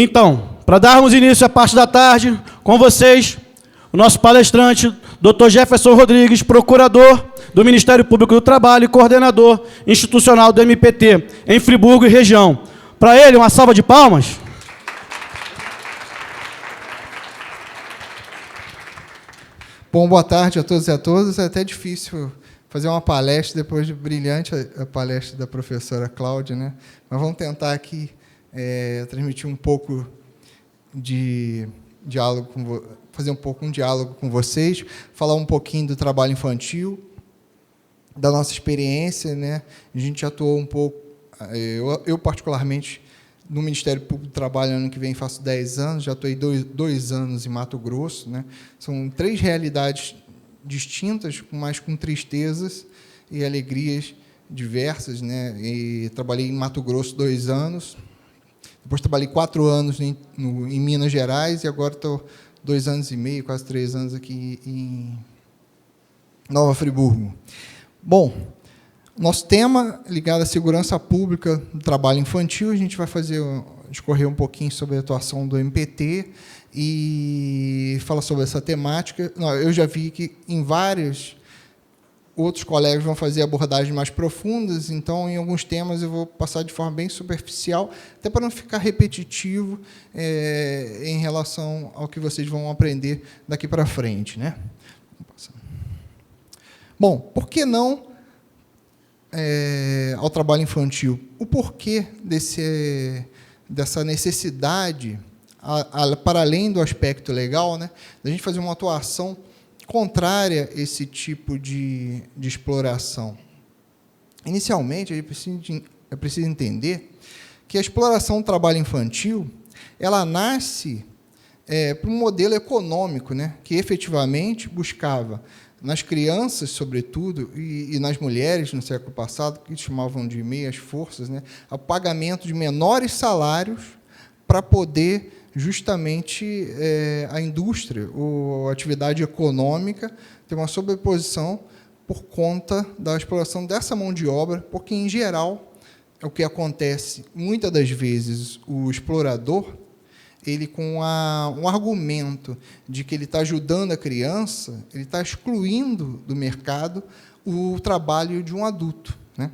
Então, para darmos início à parte da tarde, com vocês, o nosso palestrante, Dr. Jefferson Rodrigues, procurador do Ministério Público do Trabalho e coordenador institucional do MPT, em Friburgo e região. Para ele, uma salva de palmas. Bom, boa tarde a todos e a todas. É até difícil fazer uma palestra depois de brilhante a palestra da professora Cláudia, né? Mas vamos tentar aqui transmitir um pouco de diálogo, fazer um pouco um diálogo com vocês, falar um pouquinho do trabalho infantil, da nossa experiência, né? A gente atuou um pouco, eu particularmente, no Ministério Público do Trabalho, ano que vem faço 10 anos, já atuei 2 anos em Mato Grosso, né? São 3 realidades distintas, mas com tristezas e alegrias diversas, né? E trabalhei em Mato Grosso 2 anos, depois trabalhei 4 anos em Minas Gerais e agora estou 2 anos e meio, quase 3 anos aqui em Nova Friburgo. Bom, nosso tema ligado à segurança pública do trabalho infantil, a gente vai discorrer um pouquinho sobre a atuação do MPT e falar sobre essa temática. Eu já vi que em vários outros colegas vão fazer abordagens mais profundas, então, em alguns temas, eu vou passar de forma bem superficial, até para não ficar repetitivo em relação ao que vocês vão aprender daqui para frente, né? Bom, por que não ao trabalho infantil? O porquê dessa necessidade, para além do aspecto legal, né, da gente fazer uma atuação contrária a esse tipo de exploração. Inicialmente, a gente precisa entender que a exploração do trabalho infantil ela nasce para um modelo econômico, né, que efetivamente buscava, nas crianças, sobretudo, e nas mulheres, no século passado, que chamavam de meias forças, né, o pagamento de menores salários para poder justamente a indústria ou a atividade econômica ter uma sobreposição por conta da exploração dessa mão de obra, porque, em geral, é o que acontece, muitas das vezes, o explorador, ele, com um argumento de que ele está ajudando a criança, ele está excluindo do mercado o trabalho de um adulto, né?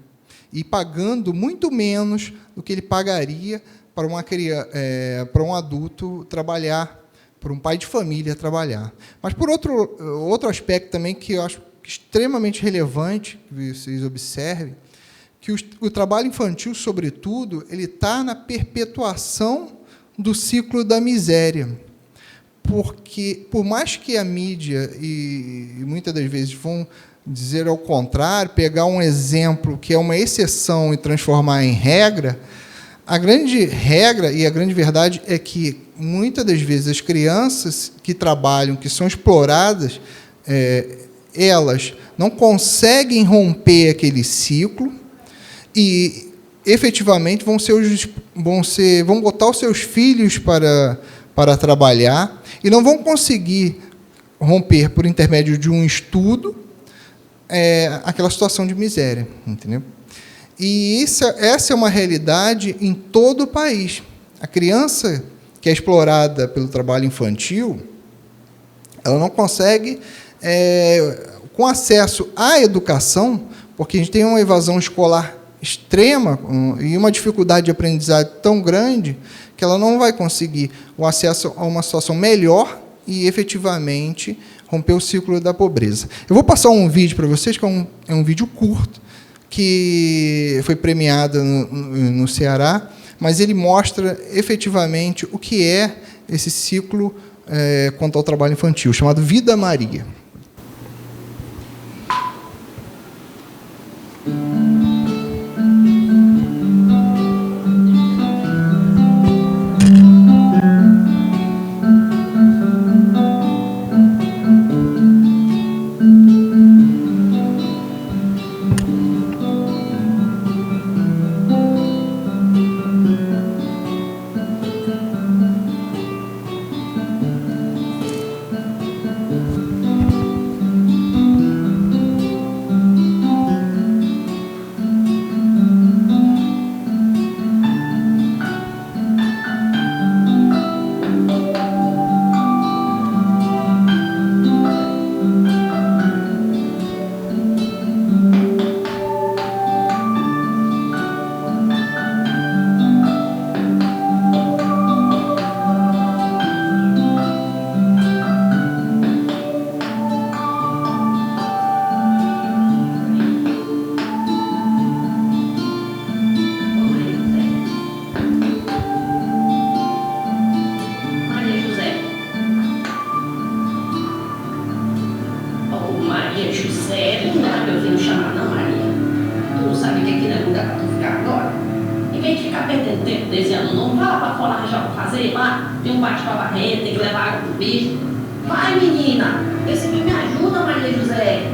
E pagando muito menos do que ele pagaria para um adulto trabalhar, para um pai de família trabalhar. Mas, por outro aspecto também que eu acho extremamente relevante, que vocês observem, que o trabalho infantil, sobretudo, ele está na perpetuação do ciclo da miséria. Porque, por mais que a mídia, e muitas das vezes vão dizer ao contrário, pegar um exemplo que é uma exceção e transformar em regra, a grande regra e a grande verdade é que, muitas das vezes, as crianças que trabalham, que são exploradas, elas não conseguem romper aquele ciclo e, efetivamente, vão botar os seus filhos para trabalhar e não vão conseguir romper, por intermédio de um estudo, aquela situação de miséria, entendeu? E essa é uma realidade em todo o país. A criança que é explorada pelo trabalho infantil, ela não consegue, com acesso à educação, porque a gente tem uma evasão escolar extrema e uma dificuldade de aprendizagem tão grande que ela não vai conseguir o acesso a uma situação melhor e, efetivamente, romper o ciclo da pobreza. Eu vou passar um vídeo para vocês, que é um vídeo curto, que foi premiado no Ceará, mas ele mostra efetivamente o que é esse ciclo quanto ao trabalho infantil, chamado Vida Maria. perdendo tempo desenhando não. Vai lá pra fora arranjar o que fazer lá. Tem um bate pra varrer, tem que levar água pro bicho. Vai, menina! Vê se me ajuda, Maria José.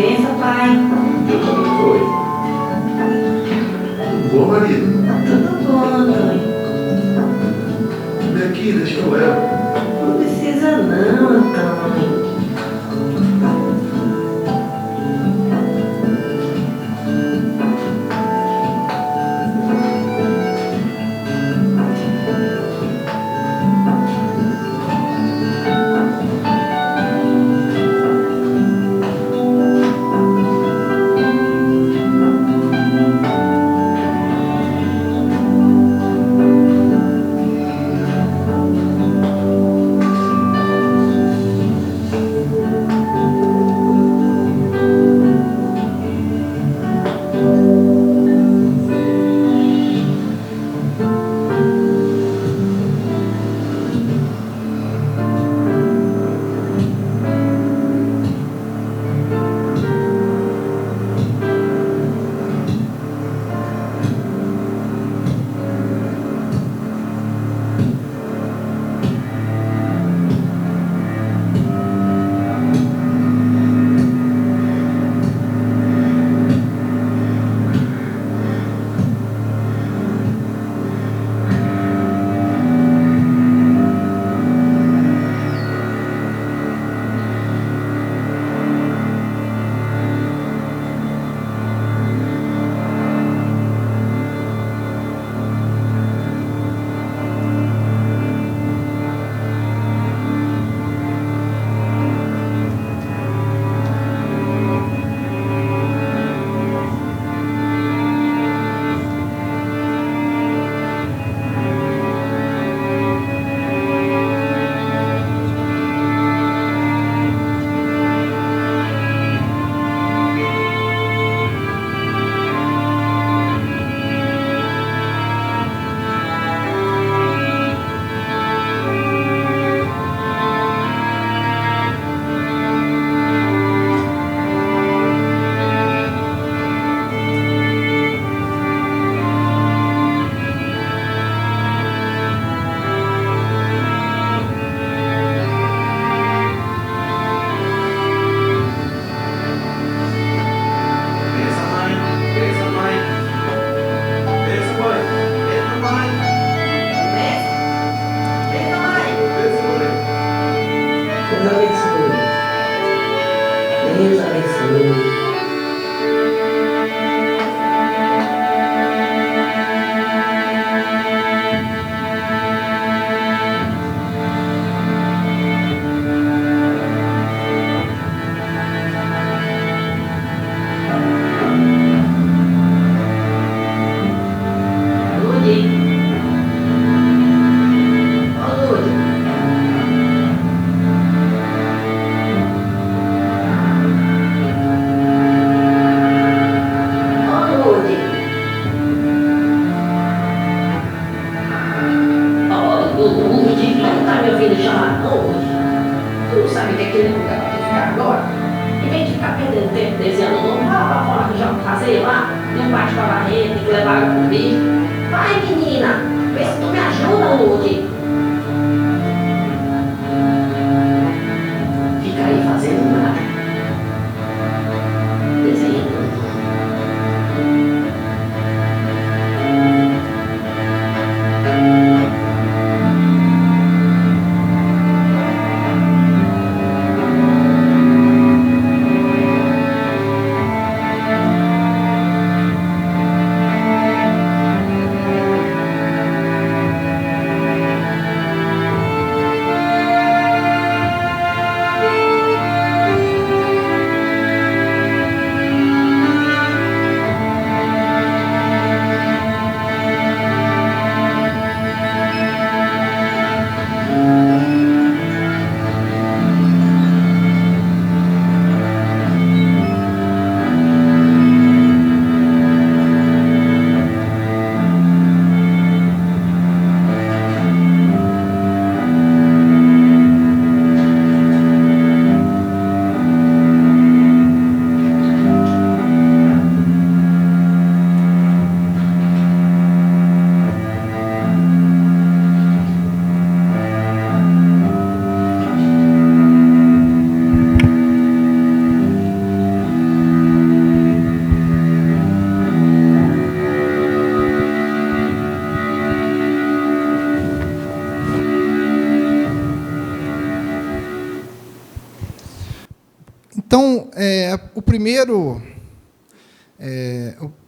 Benção, pai. Deus abençoe. Boa, Maria. Tá tudo bom, Antônio. Vem aqui, deixa eu levar. Não precisa não, Antônio. Deus abençoe.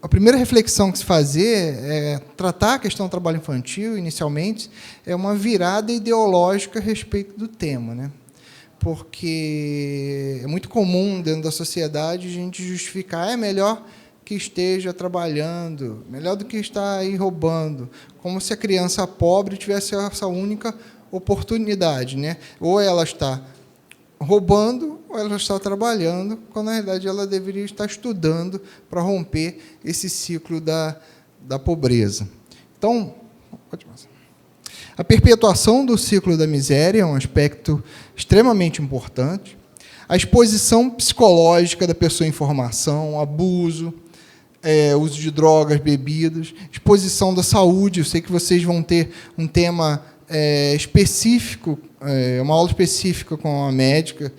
a primeira reflexão que se fazer é tratar a questão do trabalho infantil, inicialmente, é uma virada ideológica a respeito do tema, né? Porque é muito comum, dentro da sociedade, a gente justificar é melhor que esteja trabalhando, melhor do que estar aí roubando, como se a criança pobre tivesse essa única oportunidade, né? Ou ela está roubando, ou ela está trabalhando, quando, na realidade, ela deveria estar estudando para romper esse ciclo da pobreza. Então, a perpetuação do ciclo da miséria é um aspecto extremamente importante. A exposição psicológica da pessoa em formação, abuso, uso de drogas, bebidas, exposição da saúde. Eu sei que vocês vão ter um tema específico, uma aula específica com a médica,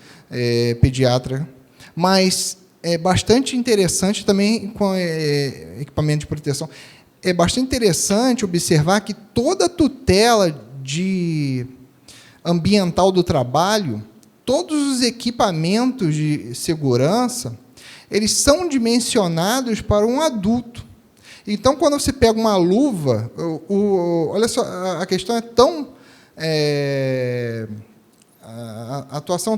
pediatra, mas é bastante interessante também com equipamento de proteção. É bastante interessante observar que toda a tutela ambiental do trabalho, todos os equipamentos de segurança, eles são dimensionados para um adulto. Então, quando você pega uma luva, olha só, a questão é tão... a atuação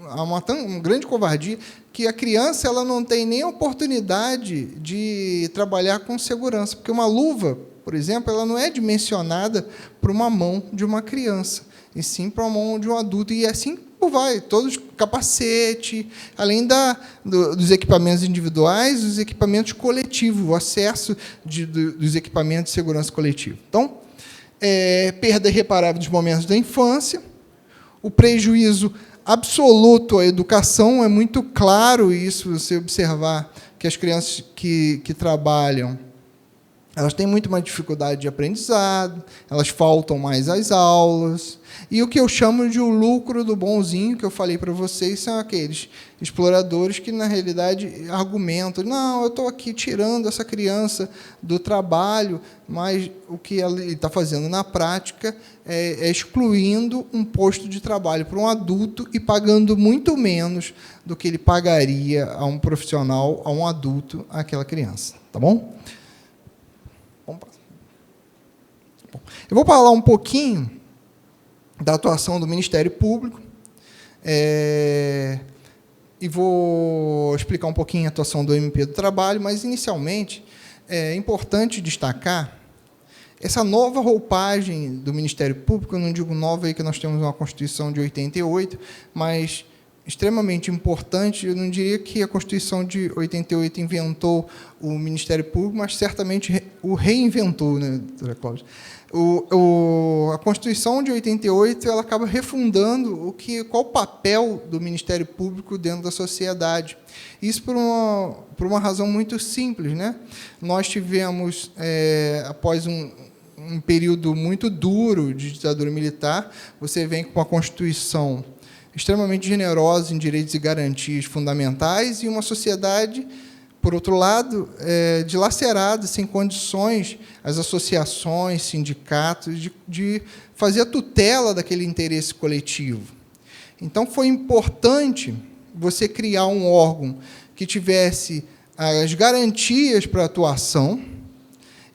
há uma grande covardia que a criança ela não tem nem oportunidade de trabalhar com segurança, porque uma luva, por exemplo, ela não é dimensionada para uma mão de uma criança, e sim para uma mão de um adulto, e assim vai, todos capacete, além dos equipamentos individuais, os equipamentos coletivos, o acesso dos equipamentos de segurança coletiva. Então, perda irreparável dos momentos da infância, o prejuízo absoluto à educação, é muito claro isso, você observar que as crianças que trabalham, elas têm muito mais dificuldade de aprendizado, elas faltam mais às aulas, e o que eu chamo de o lucro do bonzinho, que eu falei para vocês, são aqueles exploradores que, na realidade, argumentam, não, eu estou aqui tirando essa criança do trabalho, mas o que ele está fazendo na prática é excluindo um posto de trabalho para um adulto e pagando muito menos do que ele pagaria a um profissional, a um adulto, àquela criança. Tá bom? Eu vou falar um pouquinho da atuação do Ministério Público e vou explicar um pouquinho a atuação do MP do Trabalho, mas, inicialmente, é importante destacar essa nova roupagem do Ministério Público. Eu não digo nova, aí que nós temos uma Constituição de 88, mas extremamente importante. Eu não diria que a Constituição de 88 inventou o Ministério Público, mas certamente o reinventou, né, doutora Cláudia? A Constituição de 88 ela acaba refundando qual o papel do Ministério Público dentro da sociedade. Isso por uma razão muito simples, né? Nós tivemos, após um período muito duro de ditadura militar, você vem com uma Constituição extremamente generosa em direitos e garantias fundamentais e uma sociedade, por outro lado, dilacerada, sem condições, as associações, sindicatos, de fazer a tutela daquele interesse coletivo. Então, foi importante você criar um órgão que tivesse as garantias para a atuação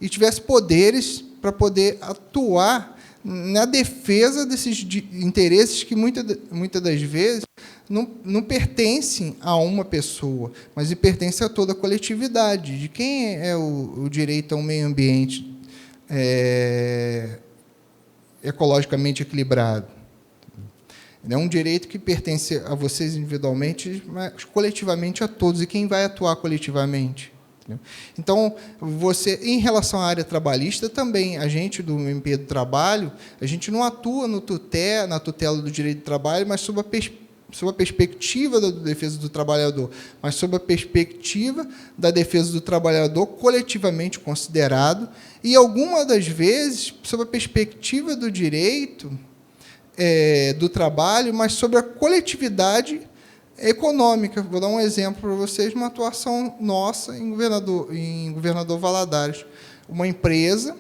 e tivesse poderes para poder atuar na defesa desses interesses que, muitas das vezes, não pertencem a uma pessoa, mas pertencem a toda a coletividade. De quem é o direito a um meio ambiente ecologicamente equilibrado? É um direito que pertence a vocês individualmente, mas coletivamente a todos. E quem vai atuar coletivamente? Então, em relação à área trabalhista, também, a gente do MP do Trabalho, a gente não atua na tutela do direito do trabalho, mas sob a perspectiva da defesa do trabalhador, mas sob a perspectiva da defesa do trabalhador coletivamente considerado, e, algumas das vezes, sob a perspectiva do direito do trabalho, mas sobre a coletividade econômica. Vou dar um exemplo para vocês, uma atuação nossa em Governador Valadares. Uma empresa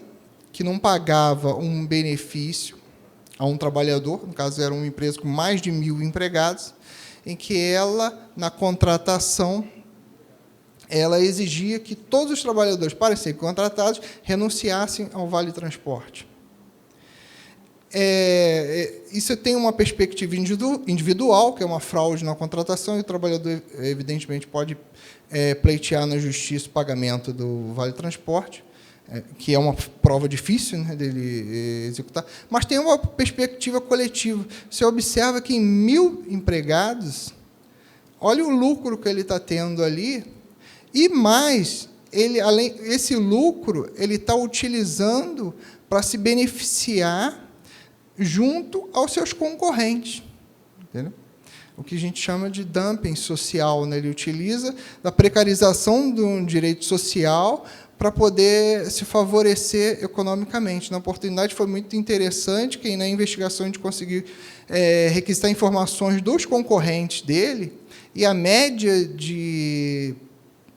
que não pagava um benefício a um trabalhador, no caso, era uma empresa com mais de 1.000 empregados, em que ela, na contratação, ela exigia que todos os trabalhadores, para serem contratados, renunciassem ao Vale Transporte. Isso tem uma perspectiva individual, que é uma fraude na contratação, e o trabalhador, evidentemente, pode pleitear na justiça o pagamento do Vale Transporte, que é uma prova difícil, né, dele executar, mas tem uma perspectiva coletiva. Você observa que em 1.000 empregados, olha o lucro que ele está tendo ali, e mais, esse lucro ele está utilizando para se beneficiar junto aos seus concorrentes. Entendeu? O que a gente chama de dumping social, né? Ele utiliza da precarização do direito social para poder se favorecer economicamente. Na oportunidade foi muito interessante que na investigação a gente conseguiu requisitar informações dos concorrentes dele, e a média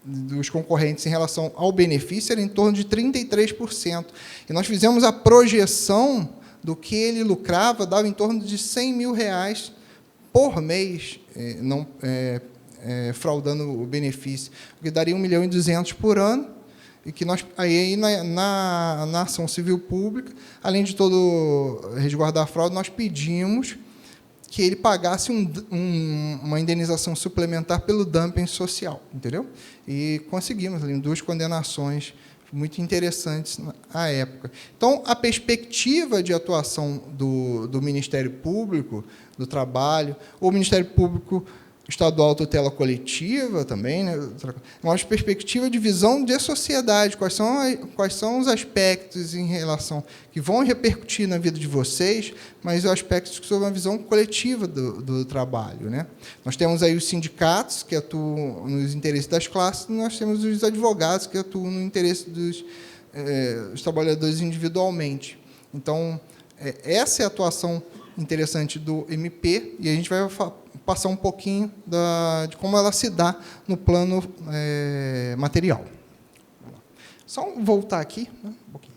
dos concorrentes em relação ao benefício era em torno de 33%. E nós fizemos a projeção do que ele lucrava, dava em torno de R$100.000 por mês, fraudando o benefício, o que daria R$1.200.000 por ano, e que nós, aí na ação civil pública, além de todo resguardar a fraude, nós pedimos que ele pagasse uma indenização suplementar pelo dumping social, entendeu? E conseguimos ali 2 condenações muito interessantes à época. Então, a perspectiva de atuação do Ministério Público do Trabalho, ou Ministério Público Estadual Tutela Coletiva também, né, uma perspectiva de visão de sociedade, quais são os aspectos em relação que vão repercutir na vida de vocês, mas os aspectos que são uma visão coletiva do trabalho, né? Nós temos aí os sindicatos, que atuam nos interesses das classes, e nós temos os advogados, que atuam no interesse dos trabalhadores individualmente. Então, essa é a atuação interessante do MP, e a gente vai passar um pouquinho de como ela se dá no plano material. Só voltar aqui, né, um pouquinho.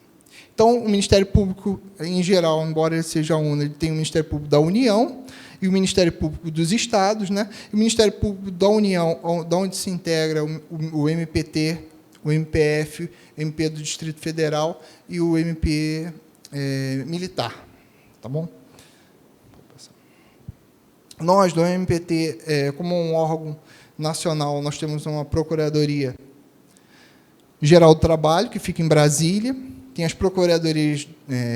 Então, o Ministério Público, em geral, embora ele seja uno, ele tem o Ministério Público da União e o Ministério Público dos Estados, né? E o Ministério Público da União, da onde se integra o MPT, o MPF, o MP do Distrito Federal e o MP militar. Tá bom? Nós, do MPT, como um órgão nacional, nós temos uma Procuradoria Geral do Trabalho, que fica em Brasília, tem as Procuradorias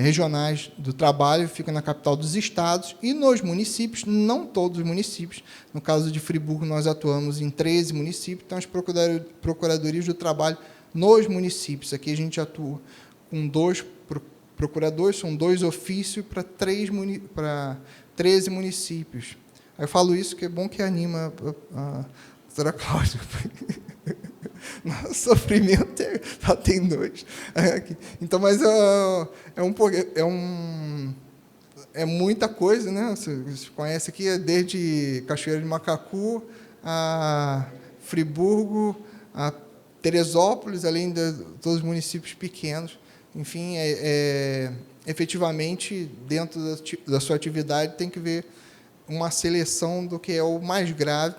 regionais do trabalho, que ficam na capital dos estados, e nos municípios, não todos os municípios, no caso de Friburgo, nós atuamos em 13 municípios, então as Procuradorias do Trabalho nos municípios. Aqui a gente atua com 2 procuradores, são 2 ofícios para 13 municípios. Eu falo isso que é bom que anima a doutora Cláudia. Nosso sofrimento já tem 2. Então, mas é muita coisa, né? Você conhece aqui, desde Cachoeira de Macacu, a Friburgo, a Teresópolis, além de todos os municípios pequenos. Enfim, efetivamente, dentro da sua atividade, tem que ver uma seleção do que é o mais grave,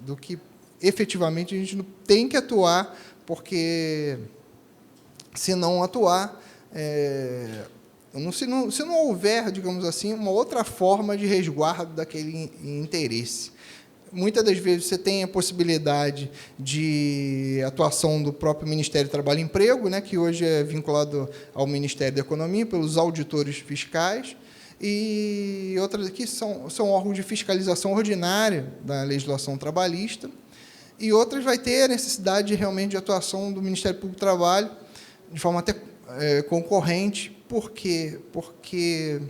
do que efetivamente a gente não tem que atuar, porque se não atuar, se não houver, digamos assim, uma outra forma de resguardo daquele interesse. Muitas das vezes você tem a possibilidade de atuação do próprio Ministério do Trabalho e Emprego, né, que hoje é vinculado ao Ministério da Economia, pelos auditores fiscais, e outras aqui são órgãos de fiscalização ordinária da legislação trabalhista, e outras vai ter a necessidade realmente de atuação do Ministério Público do Trabalho, de forma até concorrente. Por quê? Porque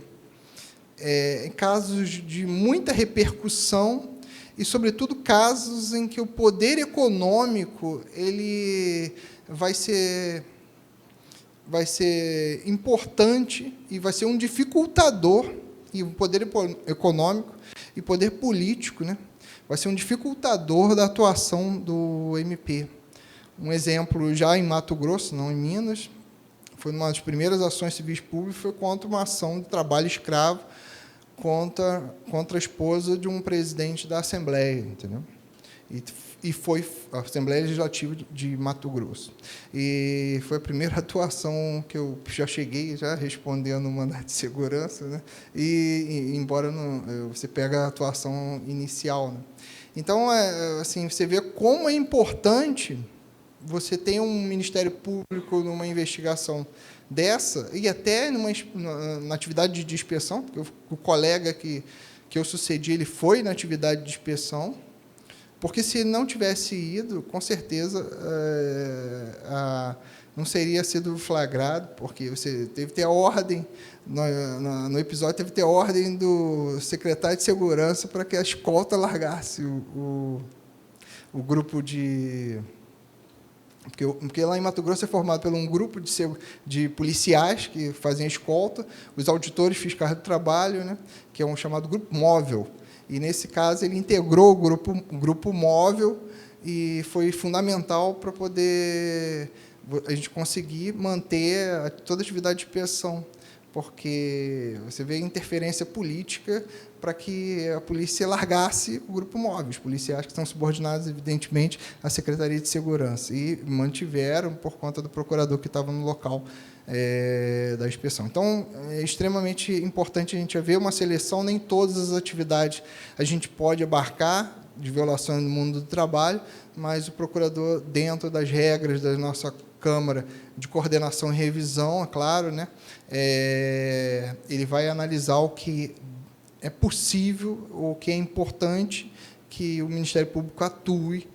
em casos de muita repercussão, e, sobretudo, casos em que o poder econômico ele vai ser importante e vai ser um dificultador, e o poder econômico e poder político, né, vai ser um dificultador da atuação do MP. Um exemplo, já em Mato Grosso, não em Minas, foi uma das primeiras ações civis públicas, foi contra uma ação de trabalho escravo, contra a esposa de um presidente da Assembleia, entendeu? E foi a Assembleia Legislativa de Mato Grosso. E foi a primeira atuação que eu já cheguei, já respondendo o mandado de segurança, né? E embora não, você pega a atuação inicial, né? Então, assim, você vê como é importante você ter um Ministério Público numa investigação dessa, e até na atividade de inspeção, porque o colega que eu sucedi, ele foi na atividade de inspeção, porque se não tivesse ido, com certeza não seria sido flagrado, porque você teve que ter a ordem, no episódio teve que ter a ordem do secretário de segurança para que a escolta largasse o grupo de... Porque lá em Mato Grosso é formado por um grupo de policiais que fazem a escolta, os auditores fiscais do trabalho, né, que é um chamado grupo móvel. E, nesse caso, ele integrou o grupo móvel e foi fundamental para poder a gente conseguir manter toda a atividade de inspeção, porque você vê a interferência política para que a polícia largasse o grupo móvel, os policiais que estão subordinados, evidentemente, à Secretaria de Segurança, e mantiveram por conta do procurador que estava no local da inspeção. Então, é extremamente importante a gente ver uma seleção, nem todas as atividades a gente pode abarcar de violações no mundo do trabalho, mas o procurador, dentro das regras da nossa Câmara de Coordenação e Revisão, é claro, né, ele vai analisar o que é possível, o que é importante que o Ministério Público atue,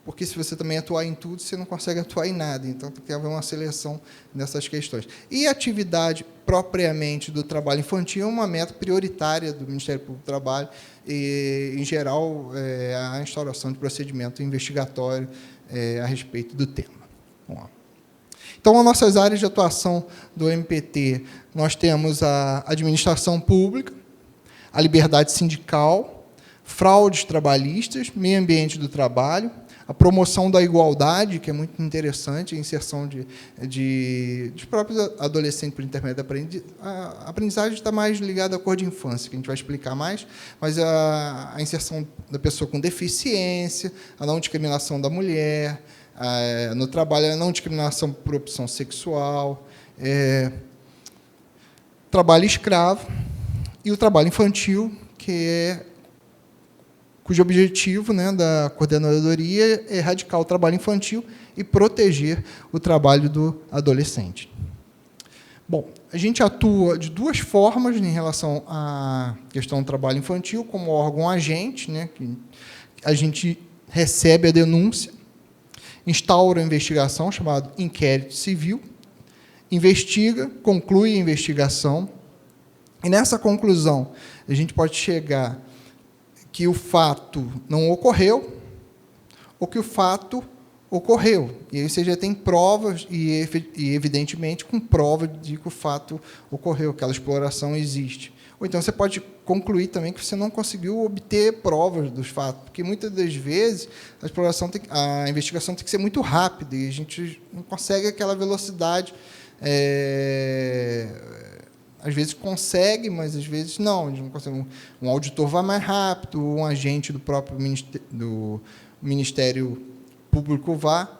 porque se você também atuar em tudo, você não consegue atuar em nada. Então, tem que haver uma seleção nessas questões. E a atividade propriamente do trabalho infantil é uma meta prioritária do Ministério Público do Trabalho e, em geral, a instauração de procedimento investigatório a respeito do tema. Vamos lá. Então, as nossas áreas de atuação do MPT, nós temos a administração pública, a liberdade sindical, fraudes trabalhistas, meio ambiente do trabalho, a promoção da igualdade, que é muito interessante, a inserção dos próprios adolescentes por intermédio da aprendizagem. A aprendizagem está mais ligada à cor de infância, que a gente vai explicar mais, mas a inserção da pessoa com deficiência, a não discriminação da mulher, no trabalho, a não discriminação por opção sexual, trabalho escravo e o trabalho infantil, cujo objetivo, né, da coordenadoria é erradicar o trabalho infantil e proteger o trabalho do adolescente. Bom, a gente atua de duas formas em relação à questão do trabalho infantil, como órgão agente, né, que a gente recebe a denúncia, instaura a investigação, chamado inquérito civil, investiga, conclui a investigação, e, nessa conclusão, a gente pode chegar que o fato não ocorreu ou que o fato ocorreu. E aí você já tem provas, e evidentemente, com prova de que o fato ocorreu, aquela exploração existe. Ou então você pode concluir também que você não conseguiu obter provas dos fatos, porque, muitas das vezes, a investigação tem que ser muito rápida, e a gente não consegue aquela velocidade. Às vezes consegue, mas às vezes não. A gente não consegue. Um auditor vai mais rápido, um agente do próprio Ministério Público vá.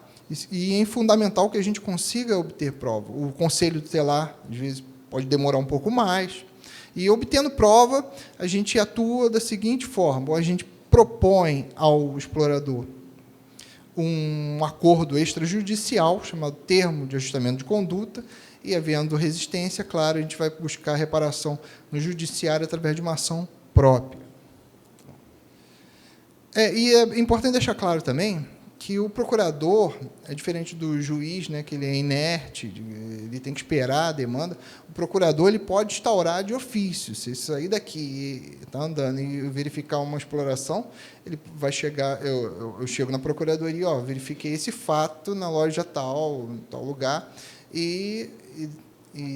E é fundamental que a gente consiga obter prova. O Conselho Tutelar, às vezes, pode demorar um pouco mais. E, obtendo prova, a gente atua da seguinte forma: a gente propõe ao explorador um acordo extrajudicial, chamado termo de ajustamento de conduta, e, havendo resistência, claro, a gente vai buscar reparação no judiciário através de uma ação própria. E é importante deixar claro também que o procurador, é diferente do juiz, né, que ele é inerte, ele tem que esperar a demanda. O procurador, ele pode instaurar de ofício. Se sair daqui, está andando e verificar uma exploração, ele vai chegar, eu chego na procuradoria, verifiquei esse fato na loja tal, em tal lugar, e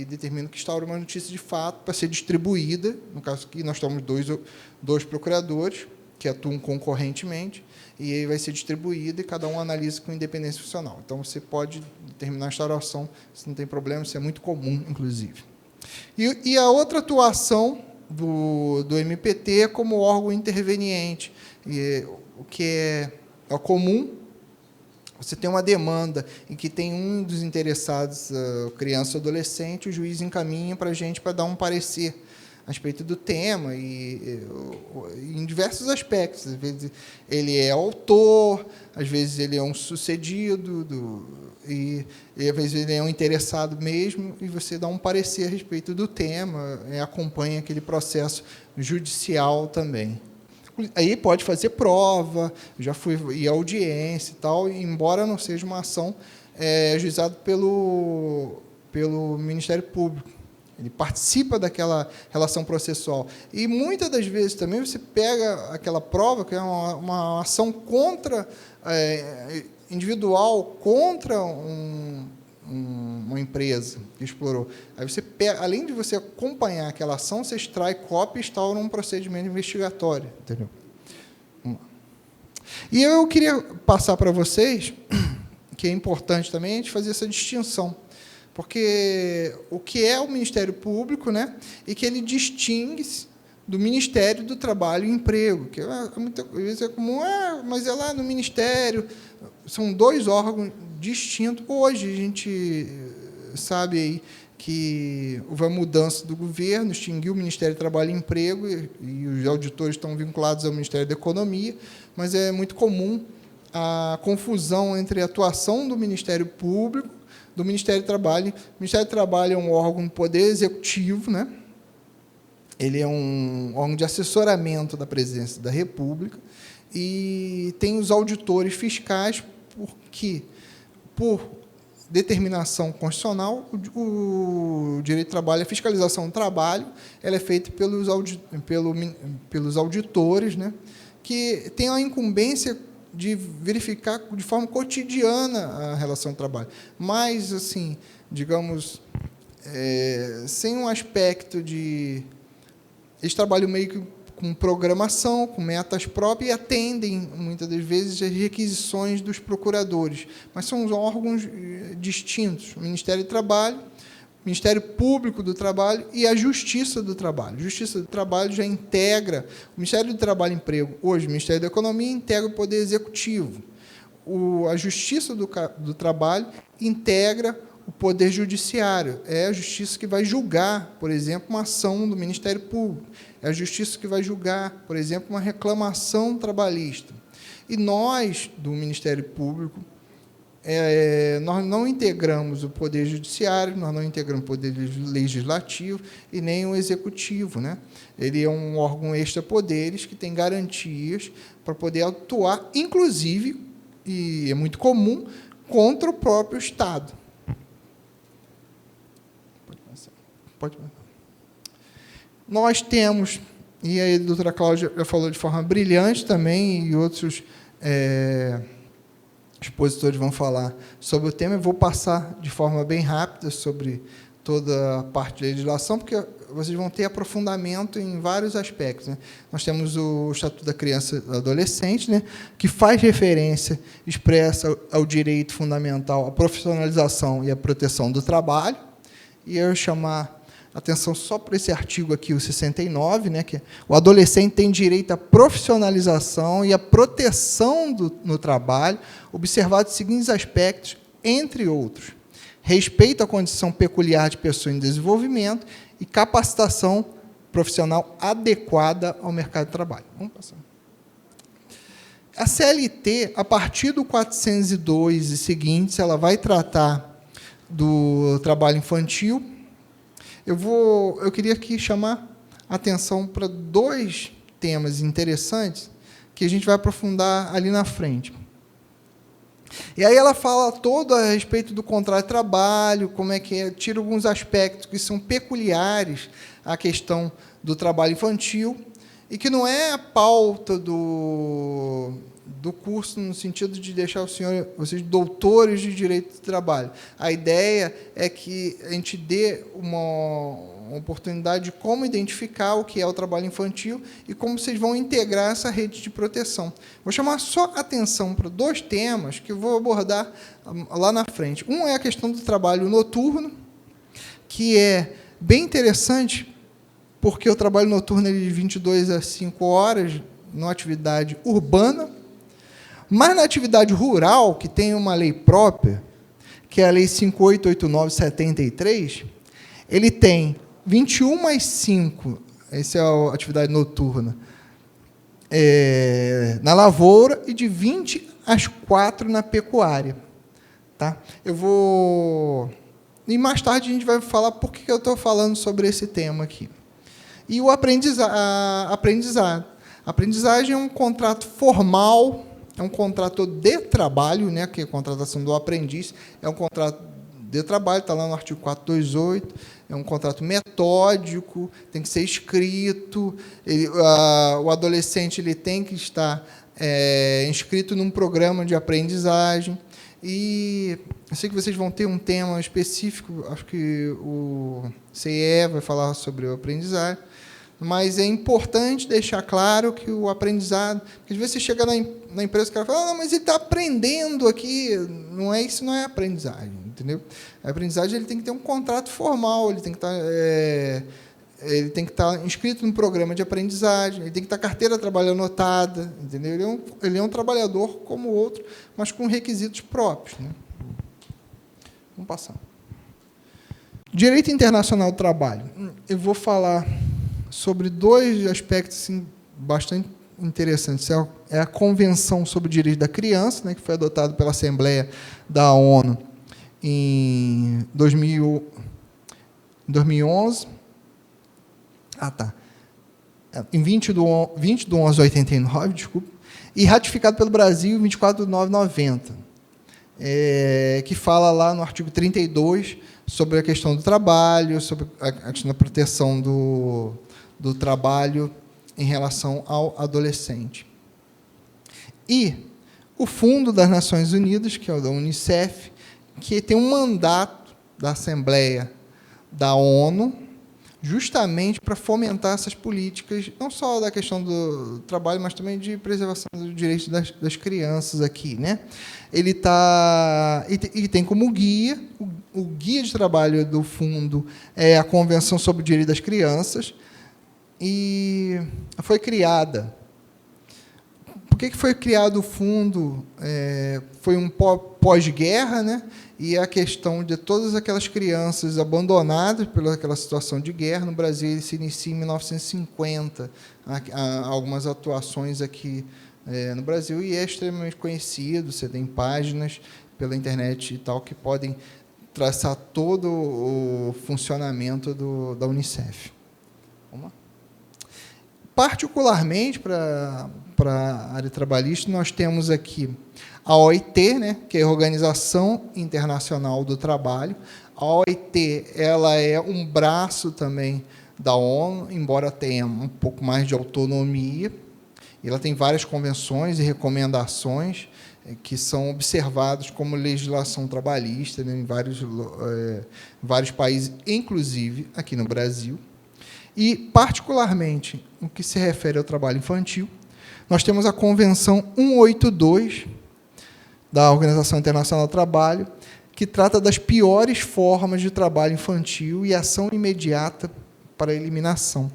determino que instaure uma notícia de fato para ser distribuída. No caso aqui, nós temos dois procuradores que atuam concorrentemente, e aí vai ser distribuída e cada um analisa com independência funcional. Então, você pode determinar a instauração, se não tem problema, isso é muito comum, inclusive. E a outra atuação do MPT como órgão interveniente. E, o que é comum, você tem uma demanda em que tem um dos interessados, criança ou adolescente, o juiz encaminha para a gente para dar um parecer a respeito do tema, e em diversos aspectos. Às vezes ele é autor, às vezes ele é um sucedido, e às vezes ele é um interessado mesmo, e você dá um parecer a respeito do tema, acompanha aquele processo judicial também. Aí pode fazer prova, já fui ir à audiência e tal, embora não seja uma ação ajuizada pelo Ministério Público. Ele participa daquela relação processual. E, muitas das vezes, também, você pega aquela prova, que é uma ação individual contra uma empresa que explorou. Aí você pega, além de você acompanhar aquela ação, você extrai cópia e instaura um procedimento investigatório. Entendeu? E eu queria passar para vocês, que é importante também a gente fazer essa distinção. Porque o que é o Ministério Público, né, e que ele distingue-se do Ministério do Trabalho e Emprego, que muitas vezes é comum, mas é lá no Ministério, são dois órgãos distintos. Hoje a gente sabe aí que houve a mudança do governo, extinguiu o Ministério do Trabalho e Emprego, e os auditores estão vinculados ao Ministério da Economia, mas é muito comum a confusão entre a atuação do Ministério Público do Ministério do Trabalho. O Ministério do Trabalho é um órgão do Poder Executivo, né? Ele é um órgão de assessoramento da Presidência da República, e tem os auditores fiscais, porque, por determinação constitucional, o direito do trabalho, a fiscalização do trabalho, ela é feita pelos auditores, né? Que têm a incumbência de verificar de forma cotidiana a relação de trabalho. Mas, assim, digamos, sem um aspecto de... Eles trabalham meio que com programação, com metas próprias, e atendem, muitas das vezes, as requisições dos procuradores. Mas são órgãos distintos. O Ministério do Trabalho, o Ministério Público do Trabalho e a Justiça do Trabalho. A Justiça do Trabalho já integra o Ministério do Trabalho e Emprego. Hoje, o Ministério da Economia integra o Poder Executivo. A Justiça do Trabalho integra o Poder Judiciário. É a Justiça que vai julgar, por exemplo, uma ação do Ministério Público. É a Justiça que vai julgar, por exemplo, uma reclamação trabalhista. E nós, do Ministério Público, nós não integramos o Poder Judiciário, nós não integramos o Poder Legislativo e nem o Executivo, né? Ele é um órgão extra-poderes que tem garantias para poder atuar, inclusive, e é muito comum, contra o próprio Estado. Pode passar. Nós temos, e a doutora Cláudia já falou de forma brilhante também, e outros expositores vão falar sobre o tema. Eu vou passar de forma bem rápida sobre toda a parte de legislação, porque vocês vão ter aprofundamento em vários aspectos, né? Nós temos o Estatuto da Criança e do Adolescente, né, que faz referência expressa ao direito fundamental à profissionalização e à proteção do trabalho. E eu chamar atenção só para esse artigo aqui, o 69, né, que o adolescente tem direito à profissionalização e à proteção no trabalho, observados os seguintes aspectos, entre outros: respeito à condição peculiar de pessoa em desenvolvimento e capacitação profissional adequada ao mercado de trabalho. Vamos passar. A CLT, a partir do 402 e seguintes, ela vai tratar do trabalho infantil. Eu queria aqui chamar a atenção para dois temas interessantes que a gente vai aprofundar ali na frente. E aí ela fala todo a respeito do contrato de trabalho, como é que tira alguns aspectos que são peculiares à questão do trabalho infantil, e que não é a pauta do curso no sentido de deixar vocês doutores de direito do trabalho. A ideia é que a gente dê uma oportunidade de como identificar o que é o trabalho infantil e como vocês vão integrar essa rede de proteção. Vou chamar só atenção para dois temas que eu vou abordar lá na frente. Um é a questão do trabalho noturno, que é bem interessante, porque o trabalho noturno é de 22 a 5 horas na atividade urbana, mas na atividade rural, que tem uma lei própria, que é a Lei 5889/73, ele tem 21 às 5, essa é a atividade noturna, na lavoura, e de 20 às 4 na pecuária. Tá? Eu vou... E mais tarde a gente vai falar por que eu estou falando sobre esse tema aqui. E o aprendizado. A aprendizagem é um contrato formal, é um contrato de trabalho, né, que é a contratação do aprendiz, é um contrato de trabalho, está lá no artigo 428, é um contrato metódico, tem que ser escrito, o adolescente ele tem que estar inscrito num programa de aprendizagem, e eu sei que vocês vão ter um tema específico, acho que o CIE vai falar sobre o aprendizagem, mas é importante deixar claro que o aprendizado... Porque às vezes você chega na empresa e o cara fala, não, mas ele está aprendendo aqui. Não é isso, não é aprendizagem, entendeu? A aprendizagem ele tem que ter um contrato formal, ele tem que estar inscrito no programa de aprendizagem, ele tem que estar carteira de trabalho anotada, entendeu? Ele é um trabalhador como o outro, mas com requisitos próprios, né? Vamos passar. Direito internacional do trabalho. Eu vou falar sobre dois aspectos assim, bastante interessantes. É a Convenção sobre o Direito da Criança, né, que foi adotada pela Assembleia da ONU em 2011. Em 20 de 11 de 89, desculpa, e ratificado pelo Brasil em 24 de 9 de 90, que fala lá no artigo 32 sobre a questão do trabalho, sobre a questão da proteção do trabalho em relação ao adolescente. E o Fundo das Nações Unidas, que é o da Unicef, que tem um mandato da Assembleia da ONU, justamente para fomentar essas políticas, não só da questão do trabalho, mas também de preservação dos direitos das crianças aqui, né? Ele tem como guia, o guia de trabalho do fundo é a Convenção sobre o Direito das Crianças, e foi criada. Por que foi criado o fundo? Foi um pós-guerra, né? E a questão de todas aquelas crianças abandonadas pelaquela situação de guerra no Brasil, ele se inicia em 1950, há algumas atuações aqui no Brasil, e é extremamente conhecido, você tem páginas pela internet e tal, que podem traçar todo o funcionamento da Unicef. Vamos lá. Particularmente para a área trabalhista, nós temos aqui a OIT, né, que é a Organização Internacional do Trabalho. A OIT ela é um braço também da ONU, embora tenha um pouco mais de autonomia. Ela tem várias convenções e recomendações que são observados como legislação trabalhista, né, em vários países, inclusive aqui no Brasil. E, particularmente, no que se refere ao trabalho infantil, nós temos a Convenção 182 da Organização Internacional do Trabalho, que trata das piores formas de trabalho infantil e ação imediata para a eliminação.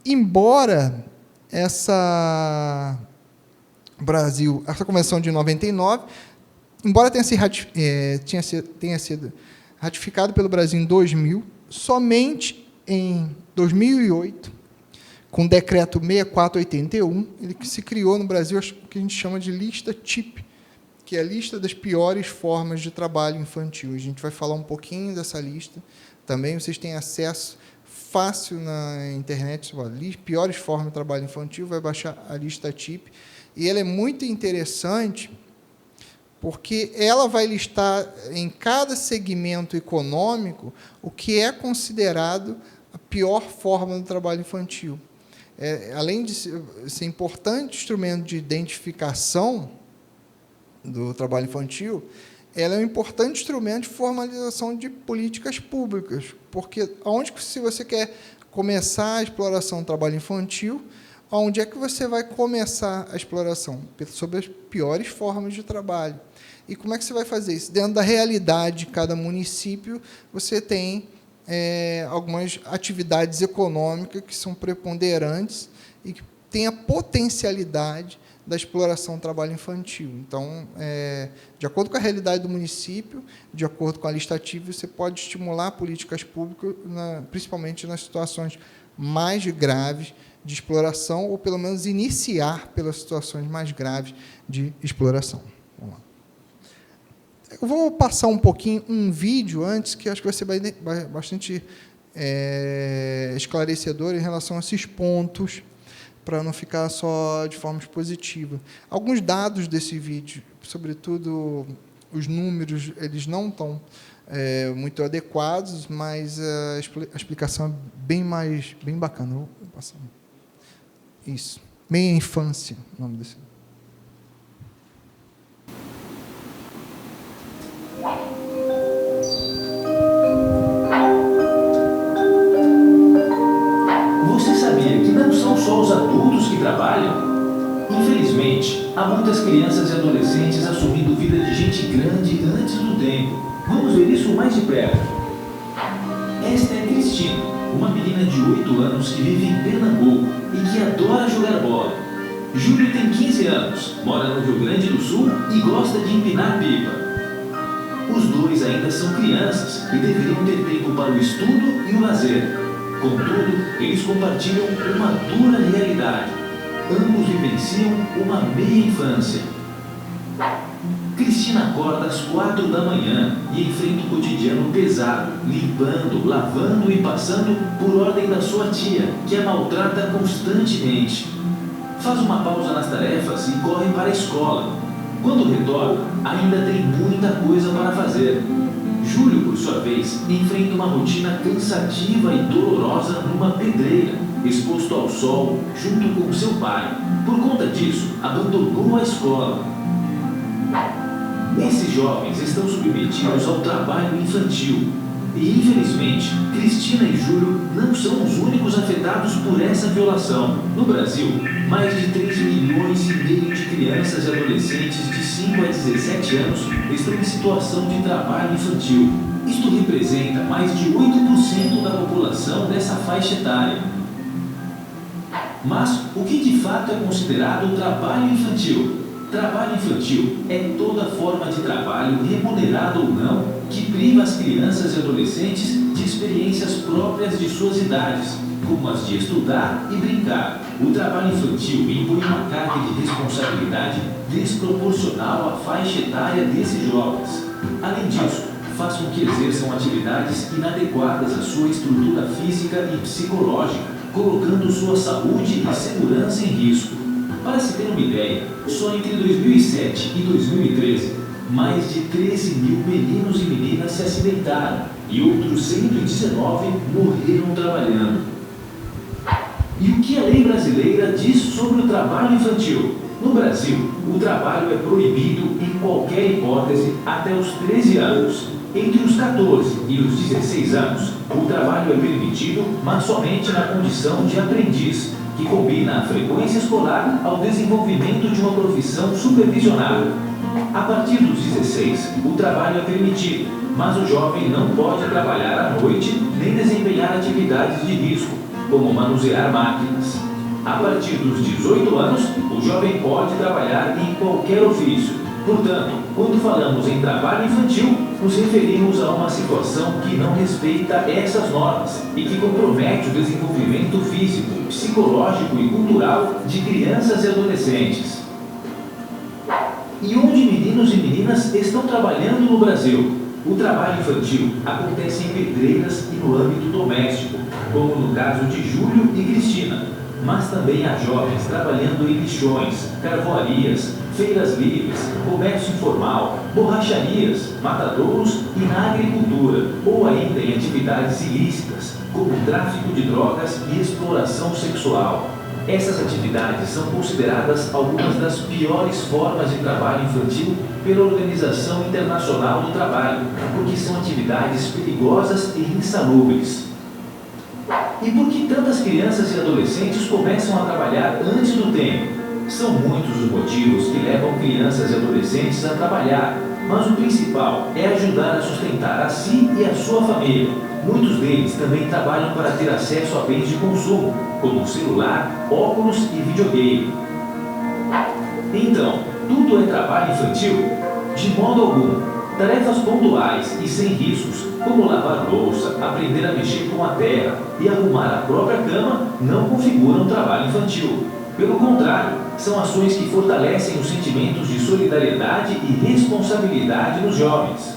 Embora essa Convenção de 99, embora tenha sido ratificada pelo Brasil em 2000, somente em 2008, com o decreto 6481, ele se criou no Brasil o que a gente chama de lista TIP, que é a lista das piores formas de trabalho infantil. A gente vai falar um pouquinho dessa lista também, vocês têm acesso fácil na internet, piores formas de trabalho infantil, vai baixar a lista TIP, e ela é muito interessante, porque ela vai listar em cada segmento econômico o que é considerado a pior forma do trabalho infantil. Além de ser importante instrumento de identificação do trabalho infantil, ela é um importante instrumento de formalização de políticas públicas, porque se você quer começar a exploração do trabalho infantil, onde é que você vai começar a exploração? Sobre as piores formas de trabalho. E como é que você vai fazer isso? Dentro da realidade de cada município, você tem algumas atividades econômicas que são preponderantes e que têm a potencialidade da exploração do trabalho infantil. Então, de acordo com a realidade do município, de acordo com a lista ativa, você pode estimular políticas públicas, principalmente nas situações mais graves de exploração, ou pelo menos iniciar pelas situações mais graves de exploração. Vamos lá. Eu vou passar um pouquinho um vídeo antes, que acho que vai ser bastante esclarecedor em relação a esses pontos, para não ficar só de forma expositiva. Alguns dados desse vídeo, sobretudo os números, eles não estão muito adequados, mas a explicação é bem bacana. Vou passar. Isso. Meia Infância, o nome desse. Você sabia que não são só os adultos que trabalham? Infelizmente, há muitas crianças e adolescentes assumindo vida de gente grande antes do tempo. Vamos ver isso mais de perto. Esta é Cristina, uma menina de 8 anos que vive em Pernambuco e que adora jogar bola. Júlio tem 15 anos, mora no Rio Grande do Sul e gosta de empinar pipa. Os dois ainda são crianças e deveriam ter tempo para o estudo e o lazer. Contudo, eles compartilham uma dura realidade. Ambos vivenciam uma meia infância. Cristina acorda às 4 da manhã e enfrenta um cotidiano pesado, limpando, lavando e passando por ordem da sua tia, que a maltrata constantemente. Faz uma pausa nas tarefas e corre para a escola. Quando retorna, ainda tem muita coisa para fazer. Júlio, por sua vez, enfrenta uma rotina cansativa e dolorosa numa pedreira, exposto ao sol junto com seu pai. Por conta disso, abandonou a escola. Esses jovens estão submetidos ao trabalho infantil. E, infelizmente, Cristina e Júlio não são os únicos afetados por essa violação. No Brasil, mais de 3,5 milhões de crianças e adolescentes de 5 a 17 anos estão em situação de trabalho infantil. Isto representa mais de 8% da população dessa faixa etária. Mas o que de fato é considerado trabalho infantil? Trabalho infantil é toda forma de trabalho, remunerado ou não, que priva as crianças e adolescentes de experiências próprias de suas idades, como as de estudar e brincar. O trabalho infantil impõe uma carga de responsabilidade desproporcional à faixa etária desses jovens. Além disso, faz com que exerçam atividades inadequadas à sua estrutura física e psicológica, colocando sua saúde e segurança em risco. Para se ter uma ideia, só entre 2007 e 2013, mais de 13 mil meninos e meninas se acidentaram e outros 119 morreram trabalhando. E o que a lei brasileira diz sobre o trabalho infantil? No Brasil, o trabalho é proibido em qualquer hipótese até os 13 anos. Entre os 14 e os 16 anos, o trabalho é permitido, mas somente na condição de aprendiz, que combina a frequência escolar ao desenvolvimento de uma profissão supervisionada. A partir dos 16, o trabalho é permitido, mas o jovem não pode trabalhar à noite nem desempenhar atividades de risco, como manusear máquinas. A partir dos 18 anos, o jovem pode trabalhar em qualquer ofício. Portanto, quando falamos em trabalho infantil, nos referimos a uma situação que não respeita essas normas e que compromete o desenvolvimento físico, psicológico e cultural de crianças e adolescentes. E onde meninos e meninas estão trabalhando no Brasil? O trabalho infantil acontece em pedreiras e no âmbito doméstico, como no caso de Júlio e Cristina, mas também há jovens trabalhando em lixões, carvoarias, feiras livres, comércio informal, borracharias, matadouros e na agricultura, ou ainda em atividades ilícitas, como tráfico de drogas e exploração sexual. Essas atividades são consideradas algumas das piores formas de trabalho infantil pela Organização Internacional do Trabalho, porque são atividades perigosas e insalubres. E por que tantas crianças e adolescentes começam a trabalhar antes do tempo? São muitos os motivos que levam crianças e adolescentes a trabalhar. mas o principal é ajudar a sustentar a si e a sua família. Muitos deles também trabalham para ter acesso a bens de consumo, como celular, óculos e videogame. Então, tudo é trabalho infantil? De modo algum. Tarefas pontuais e sem riscos, como lavar louça, aprender a mexer com a terra e arrumar a própria cama, não configuram trabalho infantil. Pelo contrário, são ações que fortalecem os sentimentos de solidariedade e responsabilidade nos jovens.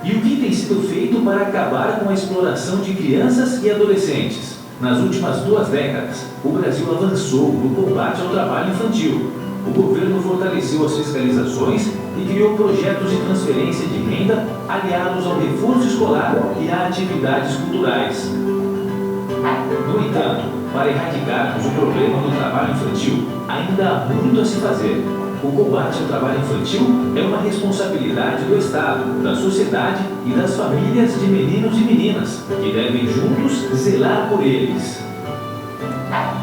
E o que tem sido feito para acabar com a exploração de crianças e adolescentes? Nas últimas 2 décadas, o Brasil avançou no combate ao trabalho infantil. O governo fortaleceu as fiscalizações e criou projetos de transferência de renda aliados ao reforço escolar e a atividades culturais. No entanto, para erradicarmos o problema do trabalho infantil, ainda há muito a se fazer. O combate ao trabalho infantil é uma responsabilidade do Estado, da sociedade e das famílias de meninos e meninas, que devem juntos zelar por eles.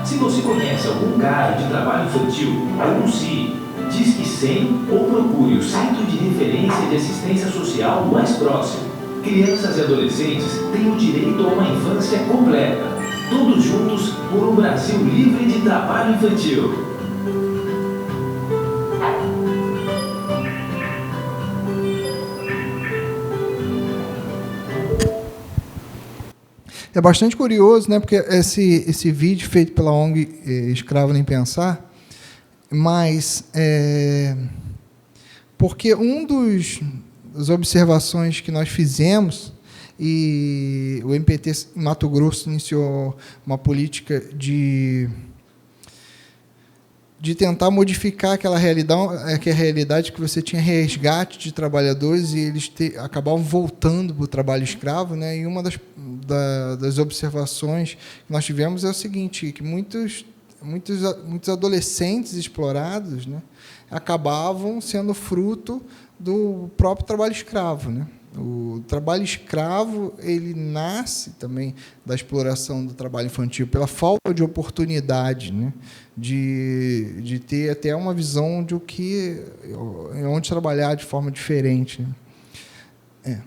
Se você conhece algum caso de trabalho infantil, denuncie, disque 100 ou procure o Centro de Referência de Assistência Social mais próximo. Crianças e adolescentes têm o direito a uma infância completa. Todos juntos por um Brasil livre de trabalho infantil. É bastante curioso, né? Porque esse vídeo feito pela ONG Escravo Nem Pensar, mas porque das observações que nós fizemos, e o MPT em Mato Grosso iniciou uma política de tentar modificar aquela realidade que você tinha resgate de trabalhadores e eles acabavam voltando para o trabalho escravo, né? E uma das observações que nós tivemos é o seguinte, que muitos adolescentes explorados, né, acabavam sendo fruto do próprio trabalho escravo, né? O trabalho escravo, ele nasce também da exploração do trabalho infantil, pela falta de oportunidade, né? De ter até uma visão de onde trabalhar de forma diferente, né?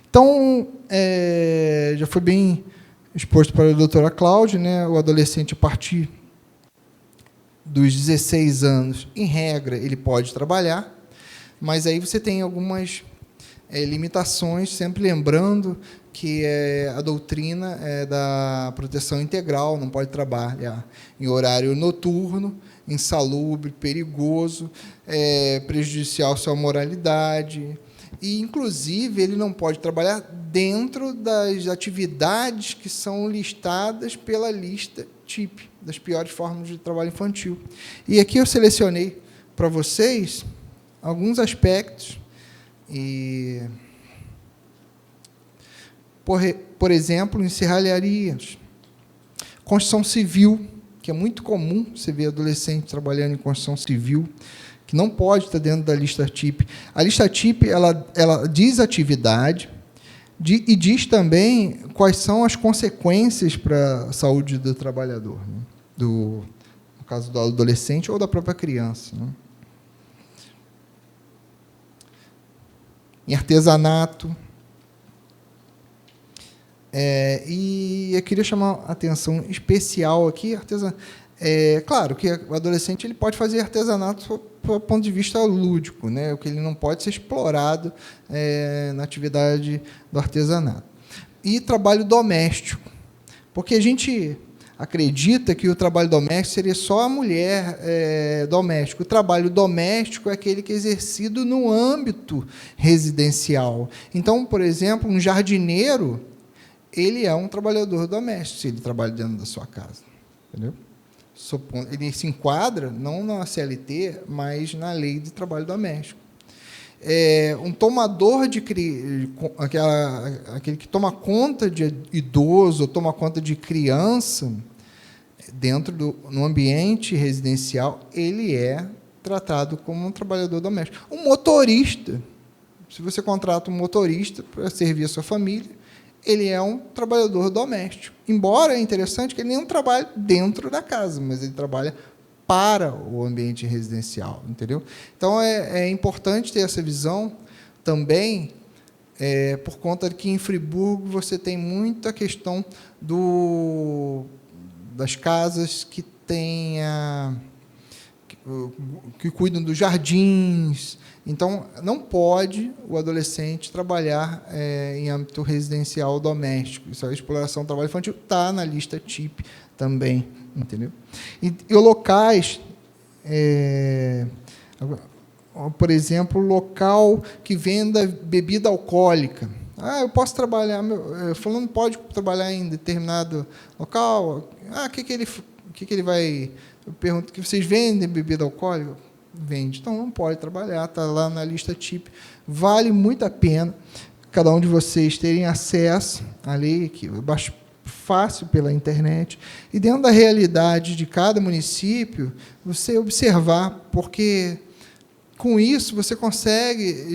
Então, já foi bem exposto para a doutora Cláudia, né? O adolescente, a partir dos 16 anos, em regra, ele pode trabalhar, mas aí você tem algumas limitações, sempre lembrando que a doutrina é da proteção integral, não pode trabalhar em horário noturno, insalubre, perigoso, prejudicial à sua moralidade, e, inclusive, ele não pode trabalhar dentro das atividades que são listadas pela lista TIP, das piores formas de trabalho infantil. E aqui eu selecionei para vocês alguns aspectos. E, por exemplo, em serralharias, construção civil, que é muito comum você ver adolescentes trabalhando em construção civil, que não pode estar dentro da lista TIP. A lista TIP ela diz atividade e diz também quais são as consequências para a saúde do trabalhador, né? No caso do adolescente ou da própria criança, né? Em artesanato. E eu queria chamar a atenção especial aqui. Claro que o adolescente ele pode fazer artesanato do ponto de vista lúdico, né? O que ele não pode ser explorado na atividade do artesanato. E trabalho doméstico, porque a gente acredita que o trabalho doméstico seria só a mulher doméstica. O trabalho doméstico é aquele que é exercido no âmbito residencial. Então, por exemplo, um jardineiro, ele é um trabalhador doméstico, se ele trabalha dentro da sua casa. Entendeu? Ele se enquadra, não na CLT, mas na lei de trabalho doméstico. Um tomador aquele que toma conta de idoso ou toma conta de criança no ambiente residencial, ele é tratado como um trabalhador doméstico. Um motorista, se você contrata um motorista para servir a sua família, ele é um trabalhador doméstico. Embora é interessante que ele não trabalhe dentro da casa, mas ele trabalha para o ambiente residencial, entendeu? Então, é importante ter essa visão também, por conta de que em Friburgo você tem muita questão das casas que que cuidam dos jardins. Então, não pode o adolescente trabalhar em âmbito residencial doméstico. Isso é exploração do trabalho infantil, está na lista TIP também, entendeu? E locais, por exemplo, local que venda bebida alcoólica. Eu posso trabalhar, fulano pode trabalhar em determinado local. O que ele vai... Eu pergunto, que vocês vendem bebida alcoólica? Vende. Então, não pode trabalhar, está lá na lista TIP. Vale muito a pena cada um de vocês terem acesso à lei, que eu baixo fácil pela internet, e dentro da realidade de cada município, você observar, porque com isso você consegue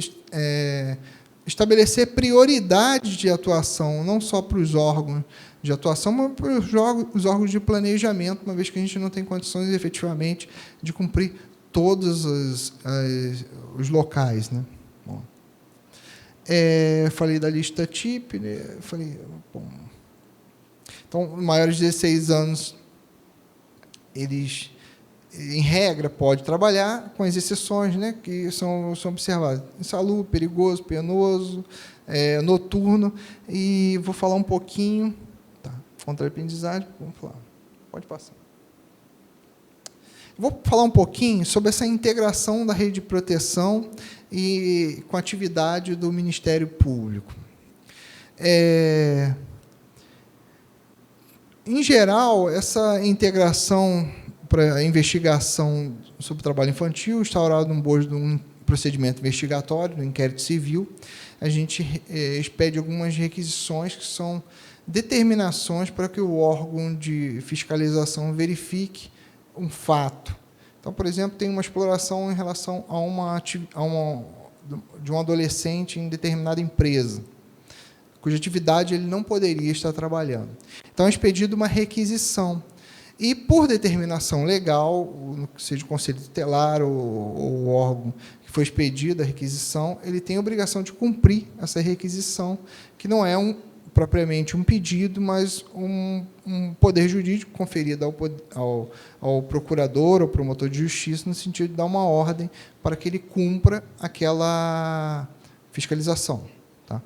estabelecer prioridades de atuação, não só para os órgãos de atuação, mas para os órgãos de planejamento, uma vez que a gente não tem condições, efetivamente, de cumprir todos os locais. Né? Bom, falei da lista TIP, né? Bom, então, maiores de 16 anos, eles, em regra, podem trabalhar, com as exceções, né, que são observadas. Insalubre, perigoso, penoso, noturno, e vou falar um pouquinho... Contra a aprendizagem, vamos falar. Pode passar. Vou falar um pouquinho sobre essa integração da rede de proteção e com a atividade do Ministério Público. Em geral, essa integração para a investigação sobre o trabalho infantil, instaurado no bojo de um procedimento investigatório, do inquérito civil, a gente expede algumas requisições que são determinações para que o órgão de fiscalização verifique um fato. Então, por exemplo, tem uma exploração em relação de um adolescente em determinada empresa, cuja atividade ele não poderia estar trabalhando. Então, é expedida uma requisição. E, por determinação legal, seja o Conselho Tutelar ou o órgão que foi expedida a requisição, ele tem a obrigação de cumprir essa requisição, que não é propriamente um pedido, mas um poder jurídico conferido ao procurador ou promotor de justiça, no sentido de dar uma ordem para que ele cumpra aquela fiscalização. Tá?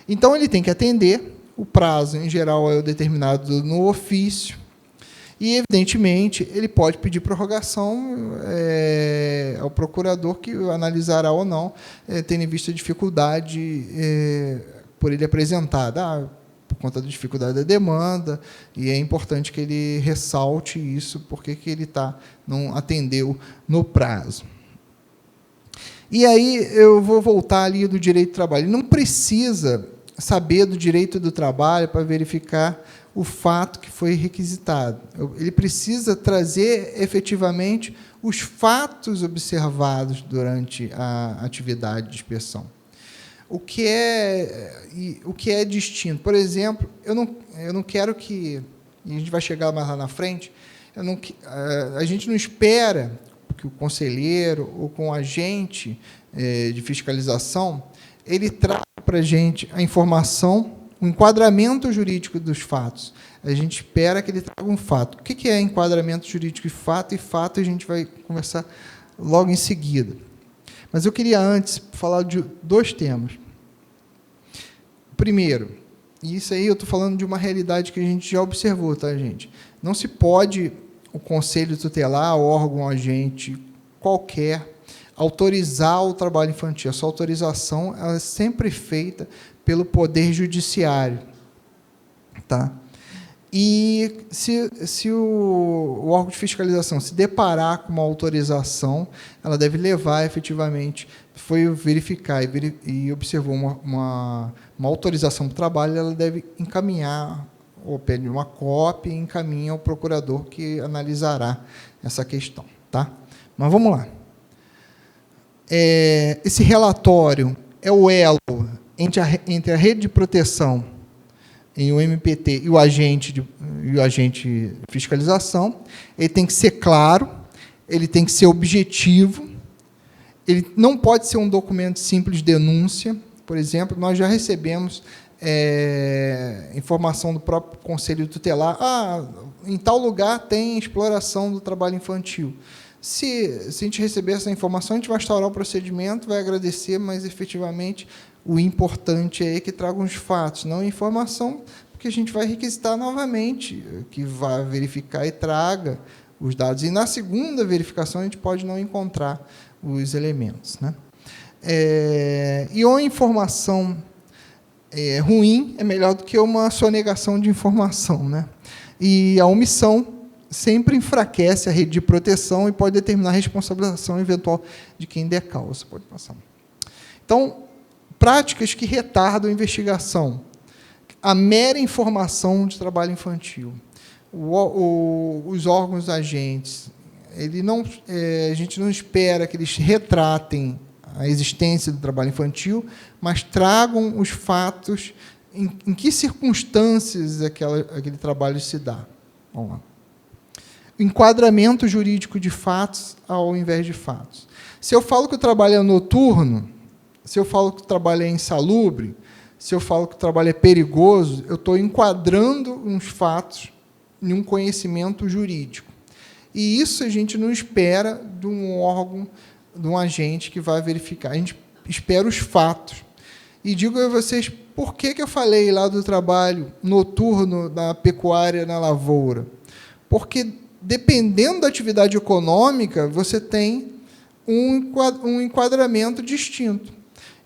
Então, ele tem que atender, o prazo, em geral, é determinado no ofício, e, evidentemente, ele pode pedir prorrogação ao procurador, que analisará ou não, tendo em vista a dificuldade por ele apresentar, por conta da dificuldade da demanda, e é importante que ele ressalte isso, porque que ele não atendeu no prazo. E aí eu vou voltar ali do direito do trabalho. Ele não precisa saber do direito do trabalho para verificar o fato que foi requisitado. Ele precisa trazer, efetivamente, os fatos observados durante a atividade de inspeção. O que é distinto? Por exemplo, eu não quero que, e a gente vai chegar mais lá na frente, a gente não espera que o conselheiro ou com o agente de fiscalização ele traga para a gente a informação, o enquadramento jurídico dos fatos. A gente espera que ele traga um fato. O que é enquadramento jurídico e fato a gente vai conversar logo em seguida. Mas eu queria antes falar de dois temas. Primeiro, e isso aí eu estou falando de uma realidade que a gente já observou, tá, gente? Não se pode o conselho tutelar, o órgão agente qualquer, autorizar o trabalho infantil. Essa autorização ela é sempre feita pelo Poder Judiciário. Tá? E se o órgão de fiscalização se deparar com uma autorização, ela deve levar, efetivamente, foi verificar e observou uma autorização para o trabalho, ela deve encaminhar, ou pede uma cópia e encaminha ao procurador que analisará essa questão. Tá? Mas vamos lá. Esse relatório é o elo entre a rede de proteção em o MPT e o agente de fiscalização. Ele tem que ser claro, ele tem que ser objetivo, ele não pode ser um documento simples de denúncia. Por exemplo, nós já recebemos informação do próprio Conselho Tutelar, em tal lugar tem exploração do trabalho infantil. Se a gente receber essa informação, a gente vai instaurar o procedimento, vai agradecer, mas, efetivamente, o importante é que tragam os fatos, não a informação, porque a gente vai requisitar novamente, que vá verificar e traga os dados. E, na segunda verificação, a gente pode não encontrar os elementos, né? E uma informação ruim é melhor do que uma sonegação de informação, né? E a omissão sempre enfraquece a rede de proteção e pode determinar a responsabilização eventual de quem der causa. Pode passar. Então, práticas que retardam a investigação. A mera informação de trabalho infantil. Os órgãos agentes, a gente não espera que eles retratem a existência do trabalho infantil, mas tragam os fatos, em que circunstâncias aquele trabalho se dá. Vamos lá. Enquadramento jurídico de fatos ao invés de fatos. Se eu falo que o trabalho é noturno, se eu falo que o trabalho é insalubre, se eu falo que o trabalho é perigoso, eu estou enquadrando uns fatos em um conhecimento jurídico. E isso a gente não espera de um órgão, de um agente que vai verificar. A gente espera os fatos. E digo a vocês, por que eu falei lá do trabalho noturno da pecuária na lavoura? Porque, dependendo da atividade econômica, você tem um enquadramento distinto.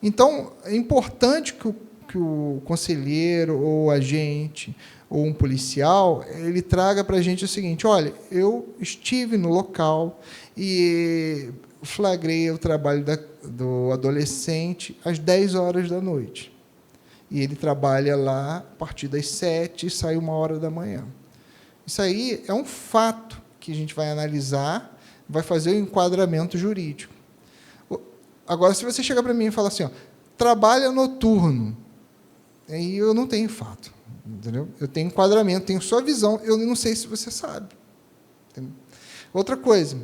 Então, é importante que o conselheiro, ou o agente, ou um policial, ele traga para a gente o seguinte: olha, eu estive no local e flagrei o trabalho do adolescente às 10 horas da noite. E ele trabalha lá a partir das 7 e sai 1h da manhã. Isso aí é um fato que a gente vai analisar, vai fazer o enquadramento jurídico. Agora, se você chegar para mim e falar assim, trabalha noturno, aí eu não tenho fato, entendeu? Eu tenho enquadramento, tenho sua visão, eu não sei se você sabe. Entendeu? Outra coisa,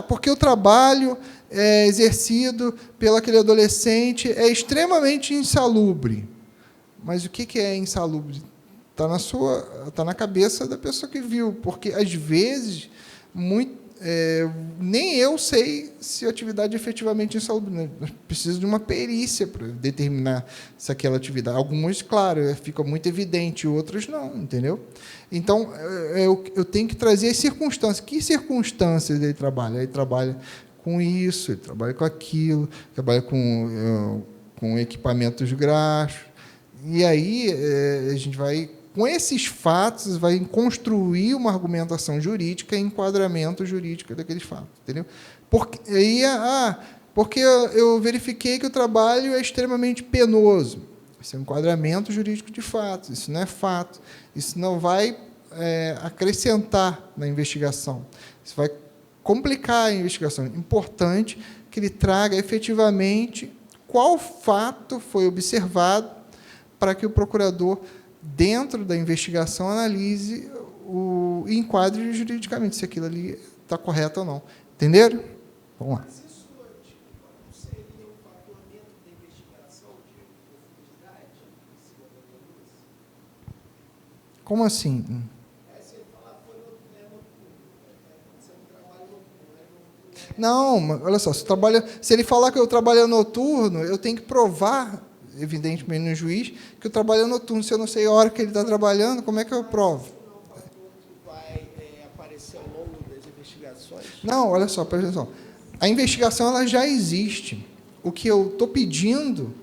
porque o trabalho exercido pelo aquele adolescente é extremamente insalubre. Mas o que é insalubre? Está na cabeça da pessoa que viu, porque, às vezes, nem eu sei se a atividade é efetivamente insalubre. Né? Preciso de uma perícia para determinar se aquela atividade... Algumas, claro, fica muito evidente, outras não, entendeu? Então, eu tenho que trazer as circunstâncias. Que circunstâncias ele trabalha? Ele trabalha com isso, ele trabalha com aquilo, trabalha com equipamentos graxos. E aí a gente vai... Com esses fatos, vai construir uma argumentação jurídica e enquadramento jurídico daqueles fatos. Entendeu? Porque eu verifiquei que o trabalho é extremamente penoso. Isso é um enquadramento jurídico de fatos, isso não é fato. Isso não vai acrescentar na investigação. Isso vai complicar a investigação. É importante que ele traga efetivamente qual fato foi observado para que o procurador, dentro da investigação, analise e enquadre juridicamente se aquilo ali está correto ou não. Entenderam? Vamos lá. Mas isso, não seria um fator dentro da investigação de profundidade em cima da denúncia? Como assim? Se ele falar que noturno, aconteceu um trabalho noturno. Não, mas olha só, se ele falar que eu trabalho noturno, eu tenho que provar, evidentemente, no juiz, que eu trabalho noturno. Se eu não sei a hora que ele está trabalhando, como é que eu provo? Não é um fator que vai aparecer ao longo das investigações? Não, olha só, presta atenção. A investigação ela já existe. O que eu estou pedindo,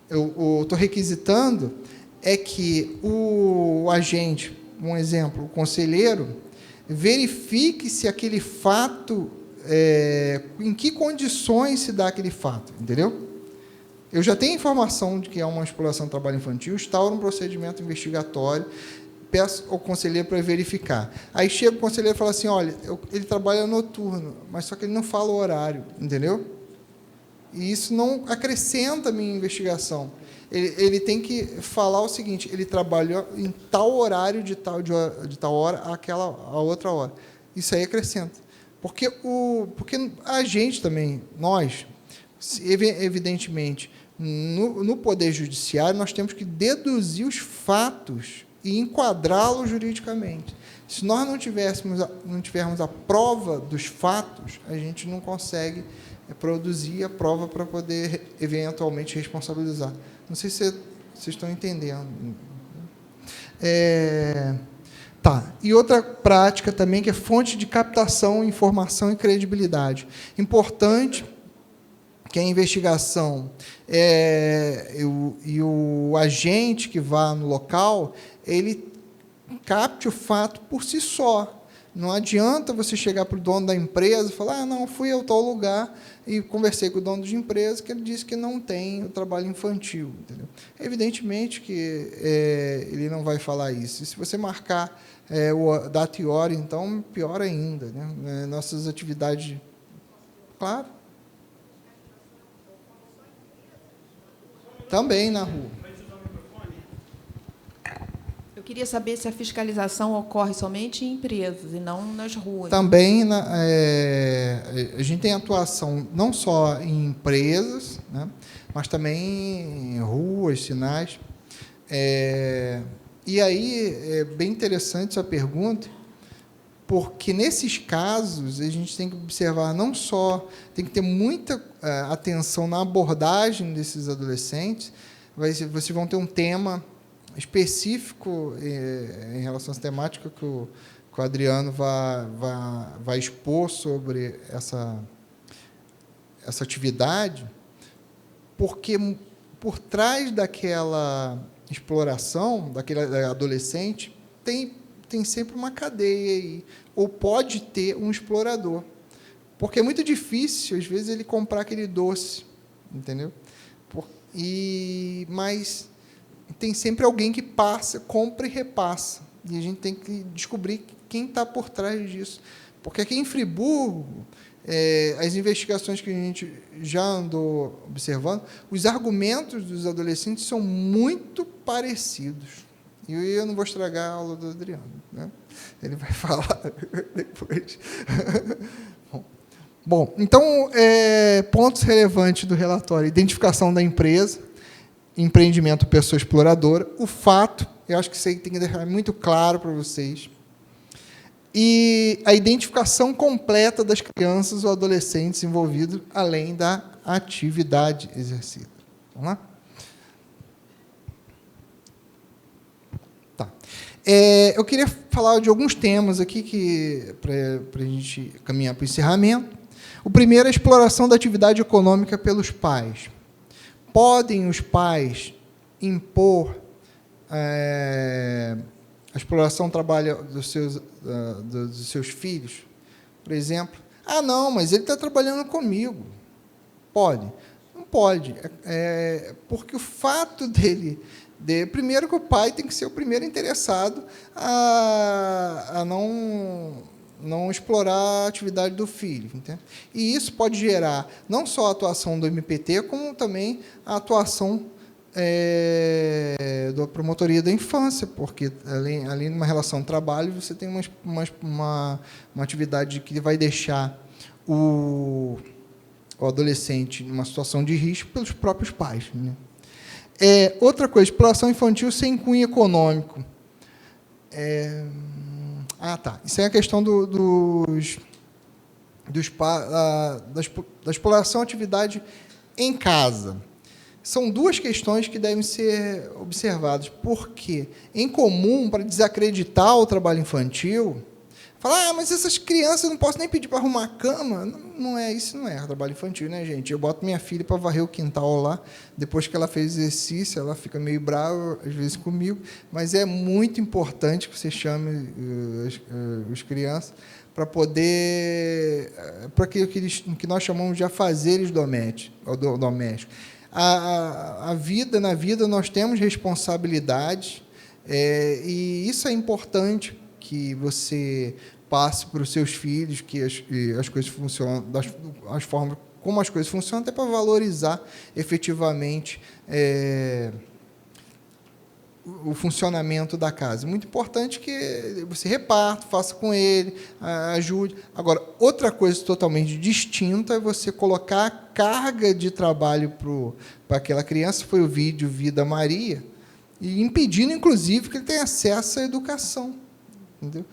eu estou requisitando, é que o agente, um exemplo, o conselheiro, verifique se aquele fato, em que condições se dá aquele fato, entendeu? Eu já tenho informação de que é uma exploração de trabalho infantil, instauro um procedimento investigatório, peço ao conselheiro para verificar. Aí chega o conselheiro e fala assim, olha, ele trabalha noturno, mas só que ele não fala o horário, entendeu? E isso não acrescenta a minha investigação. Ele tem que falar o seguinte, ele trabalhou em tal horário, de tal hora, a outra hora. Isso aí acrescenta. Porque a gente também, nós, evidentemente, no Poder Judiciário, nós temos que deduzir os fatos e enquadrá-los juridicamente. Se nós não tivermos a prova dos fatos, a gente não consegue produzir a prova para poder, eventualmente, responsabilizar. Não sei se vocês estão entendendo. Tá. E outra prática também, que é fonte de captação, informação e credibilidade. Importante que a investigação e o agente que vá no local, ele capte o fato por si só. Não adianta você chegar para o dono da empresa e falar, não, fui a tal lugar e conversei com o dono de empresa, que ele disse que não tem o trabalho infantil. Entendeu? Evidentemente que ele não vai falar isso. E se você marcar o data e hora, então, pior ainda. Né? Nossas atividades... Claro. Também na rua. Eu queria saber se a fiscalização ocorre somente em empresas e não nas ruas. Também a gente tem atuação não só em empresas, né, mas também em ruas, sinais. E aí é bem interessante essa pergunta, porque nesses casos a gente tem que observar não só, tem que ter muita atenção na abordagem desses adolescentes. Vocês vão ter um tema específico em relação a essa temática que o Adriano vai expor sobre essa atividade, porque por trás daquela exploração, daquele adolescente, tem sempre uma cadeia aí, ou pode ter um explorador. Porque é muito difícil, às vezes, ele comprar aquele doce, entendeu? Mas tem sempre alguém que compra e repassa. E a gente tem que descobrir quem está por trás disso. Porque aqui em Friburgo, as investigações que a gente já andou observando, os argumentos dos adolescentes são muito parecidos. E eu não vou estragar a aula do Adriano, né? Ele vai falar depois. Bom, então, pontos relevantes do relatório: identificação da empresa, empreendimento pessoa exploradora, o fato, eu acho que isso aí tem que deixar muito claro para vocês, e a identificação completa das crianças ou adolescentes envolvidos, além da atividade exercida. Vamos lá? Tá. Eu queria falar de alguns temas aqui para a gente caminhar para o encerramento. O primeiro é a exploração da atividade econômica pelos pais. Podem os pais impor a exploração do trabalho dos seus filhos? Por exemplo, não, mas ele está trabalhando comigo. Pode? Não pode. Porque o fato dele... primeiro que o pai tem que ser o primeiro interessado a não explorar a atividade do filho. Entende? E isso pode gerar não só a atuação do MPT, como também a atuação da promotoria da infância, porque, além de uma relação de trabalho, você tem uma atividade que vai deixar o adolescente numa situação de risco pelos próprios pais. Né? Outra coisa, exploração infantil sem cunho econômico. Tá. Isso é a questão da exploração atividade em casa. São duas questões que devem ser observadas, porque, em comum, para desacreditar o trabalho infantil, falar, mas essas crianças não posso nem pedir para arrumar a cama. Isso não é trabalho infantil, né, gente? Eu boto minha filha para varrer o quintal lá, depois que ela fez exercício, ela fica meio brava, às vezes, comigo, mas é muito importante que você chame as crianças para poder... para aquilo que nós chamamos de afazeres domésticos. Na vida nós temos responsabilidades, e isso é importante, que você passe para os seus filhos que as coisas funcionam, as formas como as coisas funcionam, até para valorizar efetivamente o funcionamento da casa. Muito importante que você reparta, faça com ele, ajude. Agora, outra coisa totalmente distinta é você colocar a carga de trabalho para aquela criança, foi o vídeo Vida Maria, e impedindo, inclusive, que ele tenha acesso à educação. Entendeu?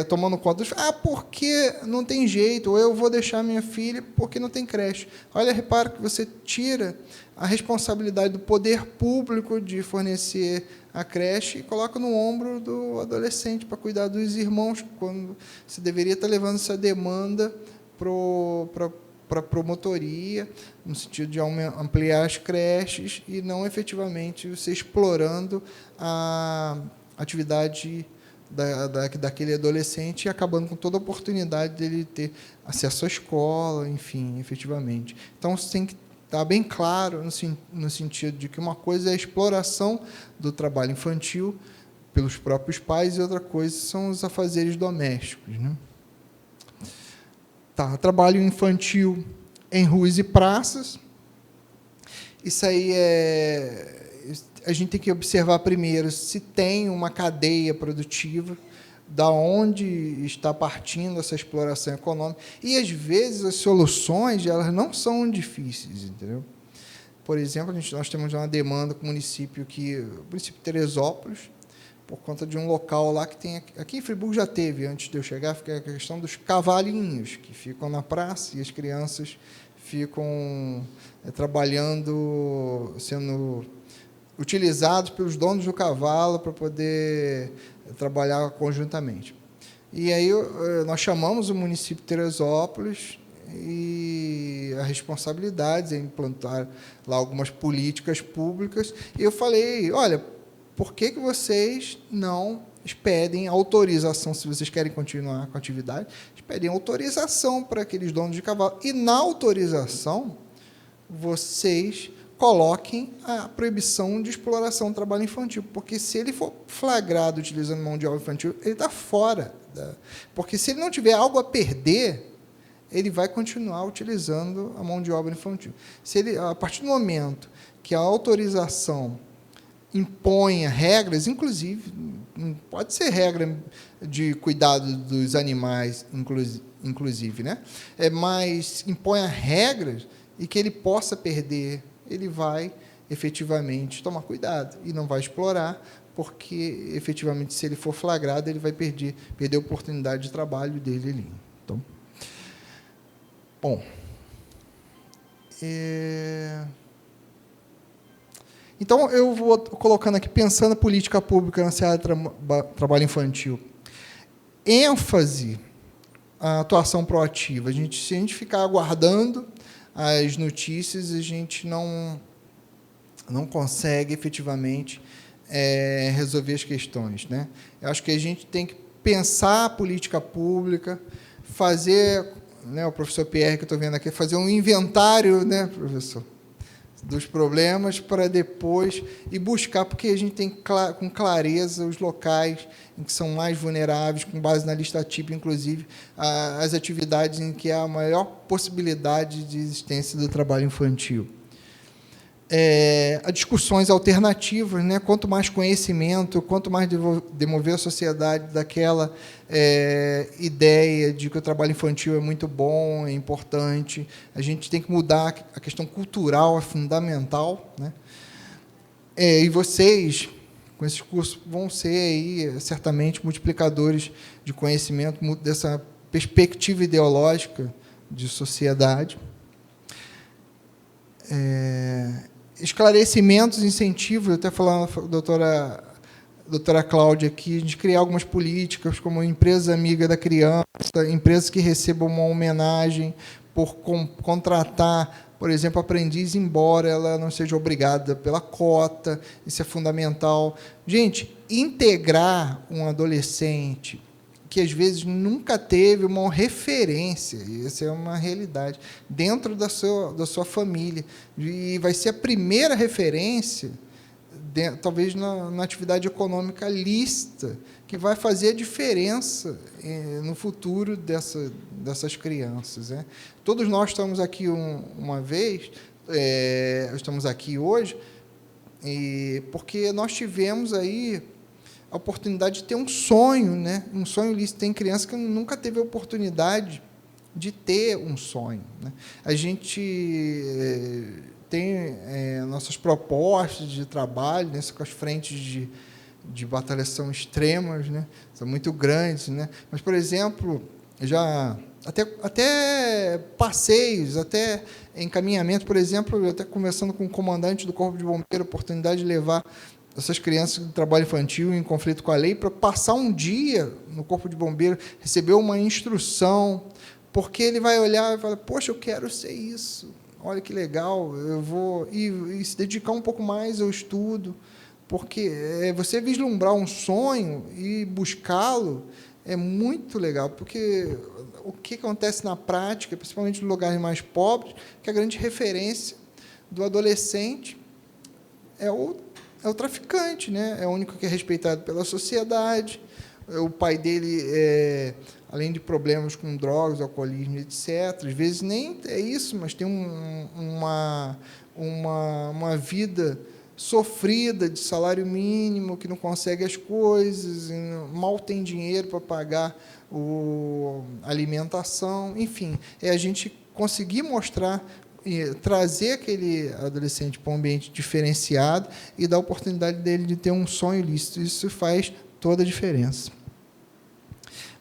Tomando conta dos... porque não tem jeito, ou eu vou deixar minha filha porque não tem creche. Olha, repara que você tira a responsabilidade do poder público de fornecer a creche e coloca no ombro do adolescente para cuidar dos irmãos, quando você deveria estar levando essa demanda para a promotoria, no sentido de ampliar as creches e não efetivamente você explorando a atividade daquele adolescente e acabando com toda a oportunidade dele ter acesso à escola, enfim, efetivamente. Então, você tem que estar bem claro no sentido de que uma coisa é a exploração do trabalho infantil pelos próprios pais e outra coisa são os afazeres domésticos, né? Trabalho infantil em ruas e praças. Isso aí a gente tem que observar primeiro se tem uma cadeia produtiva, da onde está partindo essa exploração econômica. E, às vezes, as soluções elas não são difíceis, entendeu? Por exemplo, nós temos uma demanda com o município de Teresópolis, por conta de um local lá que tem... Aqui em Friburgo já teve, antes de eu chegar, fica a questão dos cavalinhos, que ficam na praça e as crianças ficam trabalhando, sendo utilizados pelos donos do cavalo para poder trabalhar conjuntamente. E aí nós chamamos o município de Teresópolis e a responsabilidade é implantar lá algumas políticas públicas. E eu falei, olha, por que vocês não pedem autorização, se vocês querem continuar com a atividade, pedem autorização para aqueles donos de cavalo. E, na autorização, vocês coloquem a proibição de exploração do trabalho infantil, porque se ele for flagrado utilizando mão de obra infantil, ele está fora. Porque se ele não tiver algo a perder, ele vai continuar utilizando a mão de obra infantil. Se ele, a partir do momento que a autorização imponha regras, inclusive, não pode ser regra de cuidado dos animais, inclusive, né? Mas imponha regras e que ele possa perder, ele vai, efetivamente, tomar cuidado e não vai explorar, porque, efetivamente, se ele for flagrado, ele vai perder a oportunidade de trabalho dele ali. Então, bom. Então, eu vou colocando aqui, pensando a política pública na área de trabalho infantil. ênfase à atuação proativa. Se a gente ficar aguardando as notícias, a gente não consegue efetivamente resolver as questões, né? Eu acho que a gente tem que pensar a política pública, fazer, né, o professor Pierre, que eu estou vendo aqui, fazer um inventário, né, professor, dos problemas para depois ir buscar, porque a gente tem com clareza os locais em que são mais vulneráveis, com base na lista típica, inclusive, as atividades em que há a maior possibilidade de existência do trabalho infantil. As discussões alternativas, né? Quanto mais conhecimento, quanto mais demover a sociedade daquela ideia de que o trabalho infantil é muito bom, é importante, a gente tem que mudar a questão cultural, é fundamental, né? E vocês, com esses cursos, vão ser aí, certamente, multiplicadores de conhecimento dessa perspectiva ideológica de sociedade. Esclarecimentos, incentivos, até falando com a doutora Cláudia aqui, de criar algumas políticas, como empresa amiga da criança, empresas que recebam uma homenagem por contratar, por exemplo, aprendiz, embora ela não seja obrigada pela cota, isso é fundamental. Gente, integrar um adolescente que, às vezes, nunca teve uma referência, e essa é uma realidade, dentro da sua família, e vai ser a primeira referência, talvez na atividade econômica lícita, que vai fazer a diferença no futuro dessas crianças, né? Todos nós estamos aqui uma vez, estamos aqui hoje, porque nós tivemos aí a oportunidade de ter um sonho, né? Um sonho lícito. Tem criança que nunca teve a oportunidade de ter um sonho, né? A gente tem nossas propostas de trabalho, né, com as frentes de batalha são extremas, né, são muito grandes, né? Mas, por exemplo, já até passeios, até encaminhamento, por exemplo, até conversando com o comandante do Corpo de Bombeiro, a oportunidade de levar essas crianças do trabalho infantil em conflito com a lei para passar um dia no Corpo de Bombeiro, receber uma instrução, porque ele vai olhar e falar, poxa, eu quero ser isso, olha que legal, eu vou... E se dedicar um pouco mais ao estudo, porque você vislumbrar um sonho e buscá-lo é muito legal, porque o que acontece na prática, principalmente nos lugares mais pobres, que a grande referência do adolescente é o traficante, né? É o único que é respeitado pela sociedade. O pai dele, além de problemas com drogas, alcoolismo, etc., às vezes nem é isso, mas tem uma vida sofrida de salário mínimo, que não consegue as coisas, mal tem dinheiro para pagar a alimentação, enfim, é a gente conseguir mostrar e trazer aquele adolescente para um ambiente diferenciado e dar a oportunidade dele de ter um sonho lícito. Isso faz toda a diferença.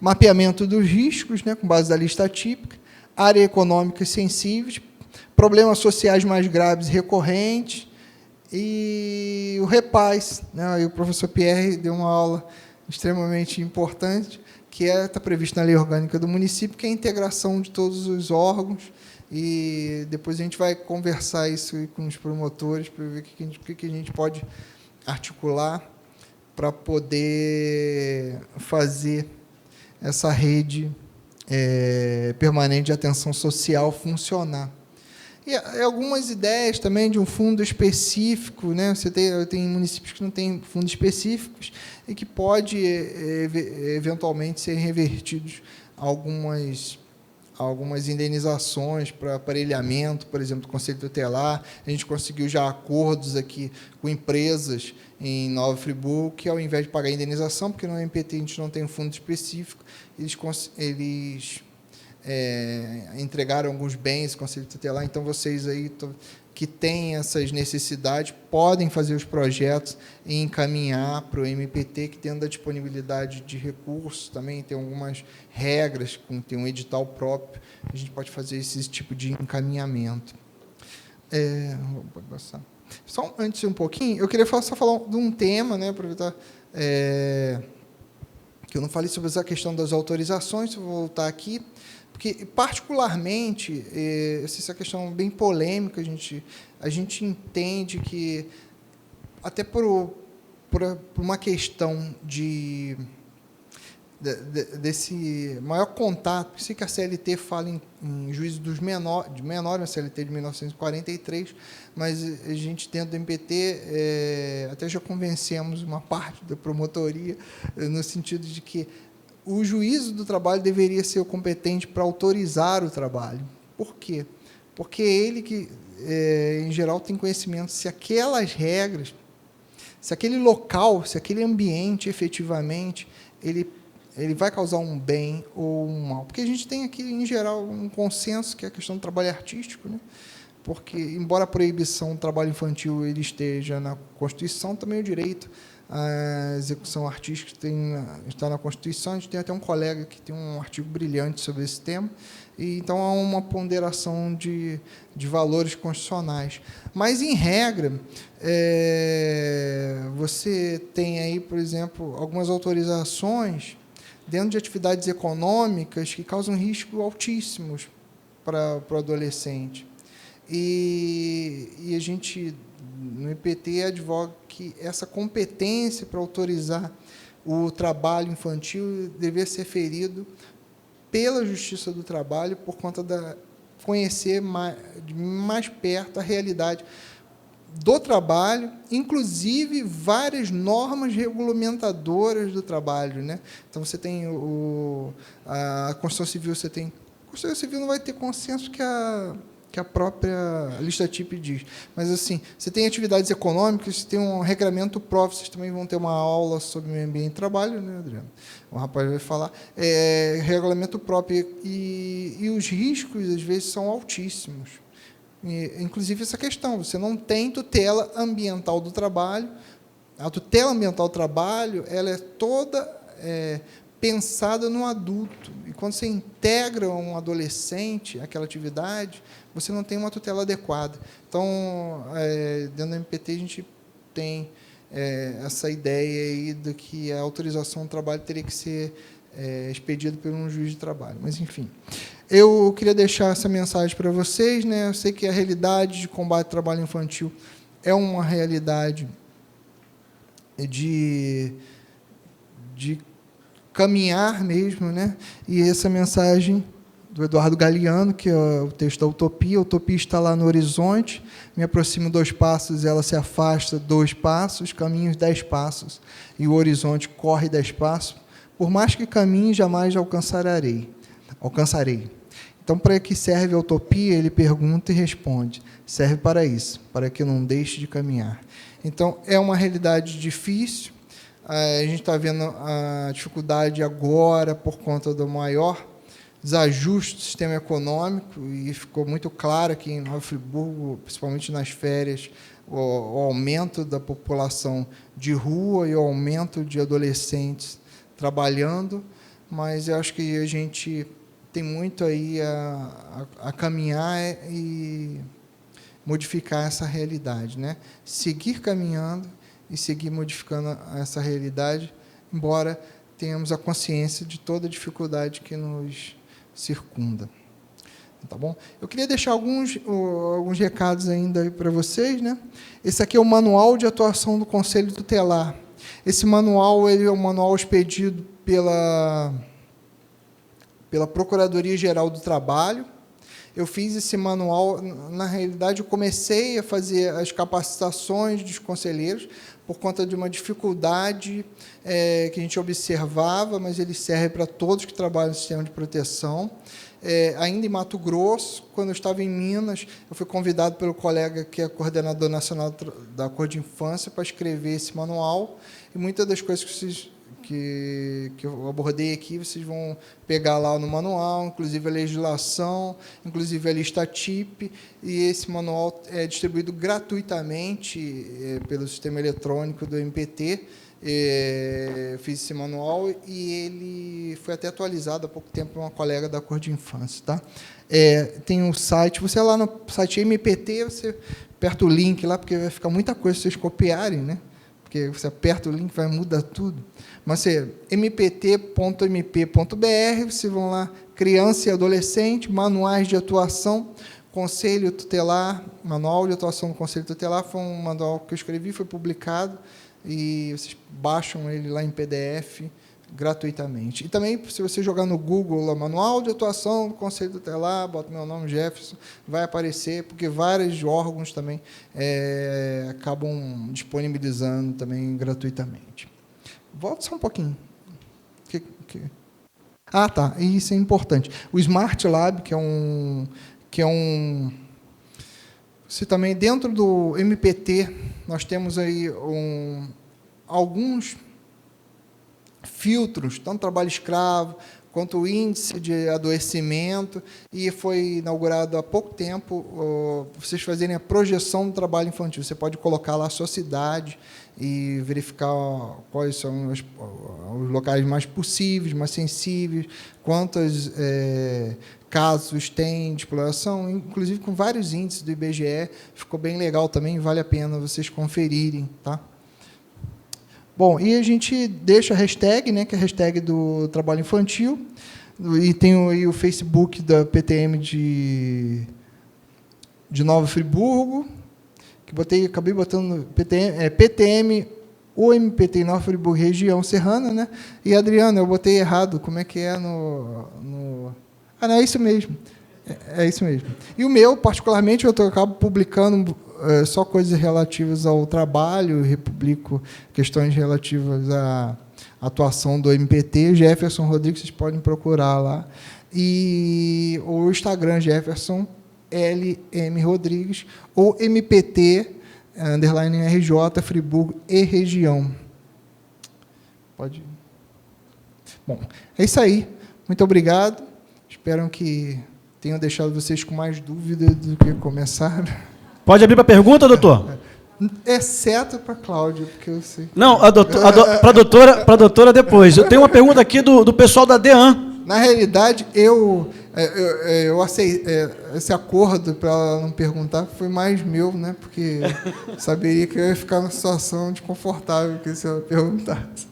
Mapeamento dos riscos, né, com base da lista típica, área econômica sensíveis, problemas sociais mais graves e recorrentes, e o REPAS, né, o professor Pierre deu uma aula extremamente importante, que está previsto na lei orgânica do município, que é a integração de todos os órgãos, e depois a gente vai conversar isso com os promotores, para ver o que a gente pode articular para poder fazer essa rede permanente de atenção social funcionar. E algumas ideias também de um fundo específico, né? Tem municípios que não têm fundos específicos e que pode, eventualmente, ser revertidos algumas indenizações para aparelhamento, por exemplo, do Conselho Tutelar. A gente conseguiu já acordos aqui com empresas em Nova Friburgo, que, ao invés de pagar a indenização, porque no MPT a gente não tem um fundo específico, eles entregaram alguns bens ao Conselho Tutelar. Então, vocês aí que têm essas necessidades podem fazer os projetos e encaminhar para o MPT, que, tendo a disponibilidade de recursos, também tem algumas regras, tem um edital próprio, a gente pode fazer esse tipo de encaminhamento. Pode passar. Só antes um pouquinho, eu queria só falar de um tema, né, aproveitar que eu não falei sobre essa questão das autorizações, vou voltar aqui, porque, particularmente, essa questão bem polêmica, a gente entende que, até por uma questão desse maior contato, por isso que a CLT fala em juízo de menor, na CLT de 1943, mas a gente, dentro do MPT, até já convencemos uma parte da promotoria, no sentido de que o juízo do trabalho deveria ser o competente para autorizar o trabalho. Por quê? Porque ele que, em geral, tem conhecimento se aquelas regras, se aquele local, se aquele ambiente, efetivamente, ele vai causar um bem ou um mal. Porque a gente tem aqui, em geral, um consenso, que é a questão do trabalho artístico, né? Porque, embora a proibição do trabalho infantil ele esteja na Constituição, também o direito à execução artística está na Constituição. A gente tem até um colega que tem um artigo brilhante sobre esse tema, e então há uma ponderação de valores constitucionais. Mas, em regra, você tem aí, por exemplo, algumas autorizações dentro de atividades econômicas que causam riscos altíssimos para o adolescente. E a gente, no IPT, advoga que essa competência para autorizar o trabalho infantil deveria ser ferido pela Justiça do Trabalho, por conta de conhecer mais perto a realidade do trabalho, inclusive várias normas regulamentadoras do trabalho, né? Então, você tem a Constituição Civil, a Constituição Civil não vai ter consenso que a que a própria lista TIP diz. Mas, assim, você tem atividades econômicas, você tem um regramento próprio, vocês também vão ter uma aula sobre meio ambiente e trabalho, né, Adriano? O rapaz vai falar. Regulamento próprio. E os riscos, às vezes, são altíssimos. Inclusive, essa questão, você não tem tutela ambiental do trabalho. A tutela ambiental do trabalho, ela é toda pensada no adulto. E quando você integra um adolescente àquela atividade, você não tem uma tutela adequada. Então, dentro do MPT, a gente tem essa ideia aí de que a autorização do trabalho teria que ser expedida por um juiz de trabalho. Mas, enfim, eu queria deixar essa mensagem para vocês, né? Eu sei que a realidade de combate ao trabalho infantil é uma realidade de caminhar mesmo, né? E essa mensagem do Eduardo Galeano, que é o texto da Utopia. A utopia está lá no horizonte, me aproximo 2 passos, ela se afasta 2 passos, caminho 10 passos, e o horizonte corre 10 passos. Por mais que caminhe, jamais alcançarei. Então, para que serve a utopia? Ele pergunta e responde. Serve para isso, para que eu não deixe de caminhar. Então, é uma realidade difícil. A gente está vendo a dificuldade agora por conta do maior desajuste do sistema econômico, e ficou muito claro aqui em Nova Friburgo, principalmente nas férias, o aumento da população de rua e o aumento de adolescentes trabalhando, mas eu acho que a gente tem muito aí a caminhar e modificar essa realidade, né? Seguir caminhando e seguir modificando essa realidade, embora tenhamos a consciência de toda a dificuldade que nos circunda. Tá bom? Eu queria deixar alguns recados ainda para vocês, né? Esse aqui é o manual de atuação do Conselho Tutelar. Esse manual ele é um manual expedido pela Procuradoria-Geral do Trabalho. Eu fiz esse manual, na realidade, eu comecei a fazer as capacitações dos conselheiros por conta de uma dificuldade que a gente observava, mas ele serve para todos que trabalham no sistema de proteção. Ainda em Mato Grosso, quando eu estava em Minas, eu fui convidado pelo colega que é coordenador nacional da Cor de Infância para escrever esse manual, e muitas das coisas que eu abordei aqui, vocês vão pegar lá no manual, inclusive a legislação, inclusive a lista TIP, e esse manual é distribuído gratuitamente pelo sistema eletrônico do MPT. Eu fiz esse manual e ele foi até atualizado há pouco tempo por uma colega da Cor de Infância. Tá? Tem um site, você lá no site MPT, você aperta o link lá, porque vai ficar muita coisa se vocês copiarem, né? Porque você aperta o link, vai mudar tudo. Mas mpt.mp.br, vocês vão lá, criança e adolescente, manuais de atuação, Conselho Tutelar, manual de atuação do Conselho Tutelar, foi um manual que eu escrevi, foi publicado, e vocês baixam ele lá em PDF gratuitamente. E também, se você jogar no Google, lá, manual de atuação do Conselho Tutelar, bota meu nome, Jefferson, vai aparecer, porque vários órgãos também acabam disponibilizando também gratuitamente. Volta só um pouquinho. Ah, tá, isso é importante. O Smart Lab, que é um você também, dentro do MPT, nós temos aí alguns filtros, tanto trabalho escravo, quanto o índice de adoecimento, e foi inaugurado há pouco tempo, vocês fazerem a projeção do trabalho infantil. Você pode colocar lá a sua cidade e verificar quais são os locais mais possíveis, mais sensíveis, quantos casos tem de exploração, inclusive com vários índices do IBGE, ficou bem legal também, vale a pena vocês conferirem, tá? Bom, e a gente deixa a hashtag, né, que é a hashtag do trabalho infantil, e tem aí o Facebook da PTM de Nova Friburgo, que acabei botando PTM, o MPT Nova Friburgo, região serrana, né? E, Adriano, eu botei errado, como é que é no... Ah, não, é isso mesmo. É isso mesmo. E o meu, particularmente, eu acabo publicando só coisas relativas ao trabalho, republico questões relativas à atuação do MPT, Jefferson Rodrigues, vocês podem procurar lá. E o Instagram, Jefferson LM Rodrigues, ou MPT, _RJ, Friburgo e região. Pode ir. Bom, é isso aí. Muito obrigado. Espero que tenham deixado vocês com mais dúvidas do que começaram. Pode abrir para pergunta, doutor? Exceto para a Cláudia, porque eu sei. Não, para a doutora depois. Eu tenho uma pergunta aqui do pessoal da DEAN. Na realidade, eu aceitei esse acordo para ela não perguntar, foi mais meu, né? Porque saberia que eu ia ficar numa situação desconfortável se ela perguntasse.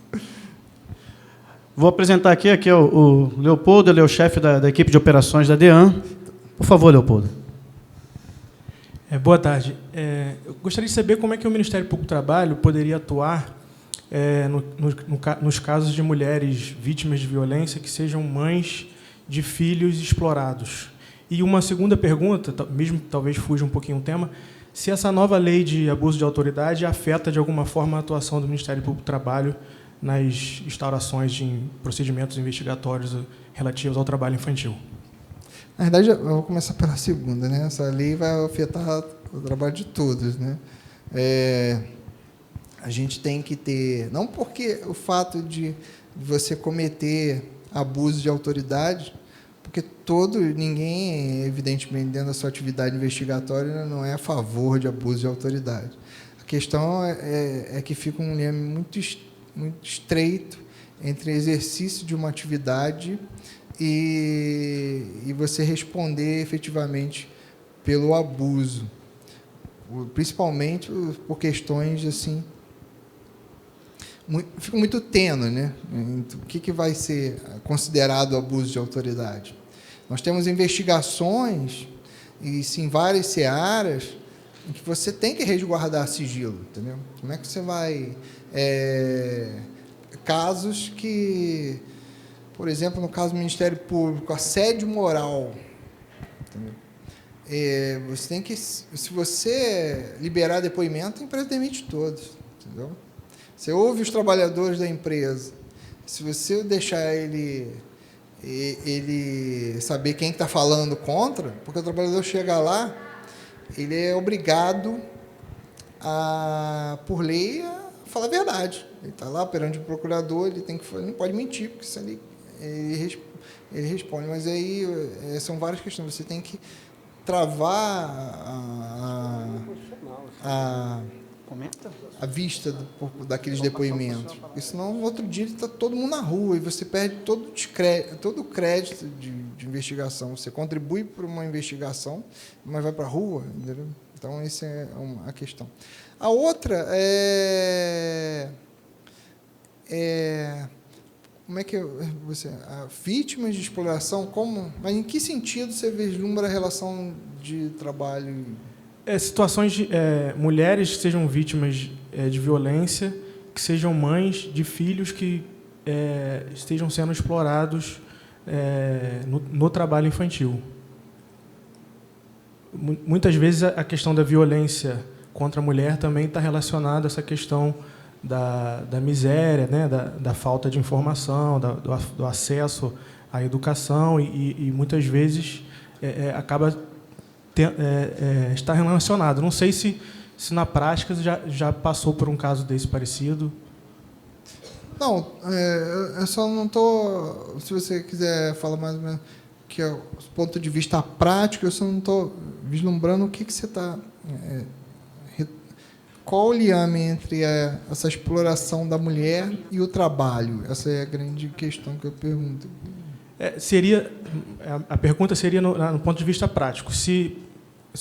Vou apresentar aqui é o Leopoldo, ele é o chefe da equipe de operações da DEAN. Por favor, Leopoldo. Boa tarde. Eu gostaria de saber como é que o Ministério Público do Trabalho poderia atuar nos casos de mulheres vítimas de violência que sejam mães de filhos explorados. E uma segunda pergunta, mesmo talvez fuja um pouquinho o tema, se essa nova lei de abuso de autoridade afeta de alguma forma a atuação do Ministério Público do Trabalho nas instaurações de procedimentos investigatórios relativos ao trabalho infantil. Na verdade, eu vou começar pela segunda, né? Essa lei vai afetar o trabalho de todos, né? A gente tem que ter, não porque o fato de você cometer abuso de autoridade, porque ninguém, evidentemente, dentro da sua atividade investigatória, não é a favor de abuso de autoridade. A questão é que fica um leme muito estreito entre exercício de uma atividade e você responder efetivamente pelo abuso, principalmente por questões assim, fica muito tênue, né? O que vai ser considerado abuso de autoridade? Nós temos investigações e sim várias searas em que você tem que resguardar sigilo, entendeu? Como é que você vai casos que, por exemplo, no caso do Ministério Público, assédio moral, entendeu? Você tem que, se você liberar depoimento, a empresa demite todos, entendeu? Você ouve os trabalhadores da empresa, se você deixar ele saber quem está falando contra, porque o trabalhador chega lá, ele é obrigado por lei, a falar a verdade. Ele está lá perante o procurador, ele não pode mentir, porque isso ali ele responde. Mas aí são várias questões. Você tem que travar a vista daqueles depoimentos. Porque senão, no outro dia, está todo mundo na rua e você perde todo o crédito de investigação. Você contribui para uma investigação, mas vai para a rua, entendeu? Então, essa é a questão. A outra como é que vítimas de exploração, mas em que sentido você vislumbra a relação de trabalho? Situações de mulheres que sejam vítimas de violência, que sejam mães de filhos que estejam sendo explorados no trabalho infantil. Muitas vezes a questão da violência contra a mulher também está relacionada a essa questão da miséria, né, da falta de informação, do acesso à educação e muitas vezes acaba está relacionado. Não sei se na prática já passou por um caso desse parecido. Não, eu só não estou... Se você quiser falar mais ou menos que é o ponto de vista prático, eu só não estou vislumbrando o que você está... qual o liame entre essa exploração da mulher e o trabalho? Essa é a grande questão que eu pergunto. A pergunta seria no ponto de vista prático. Se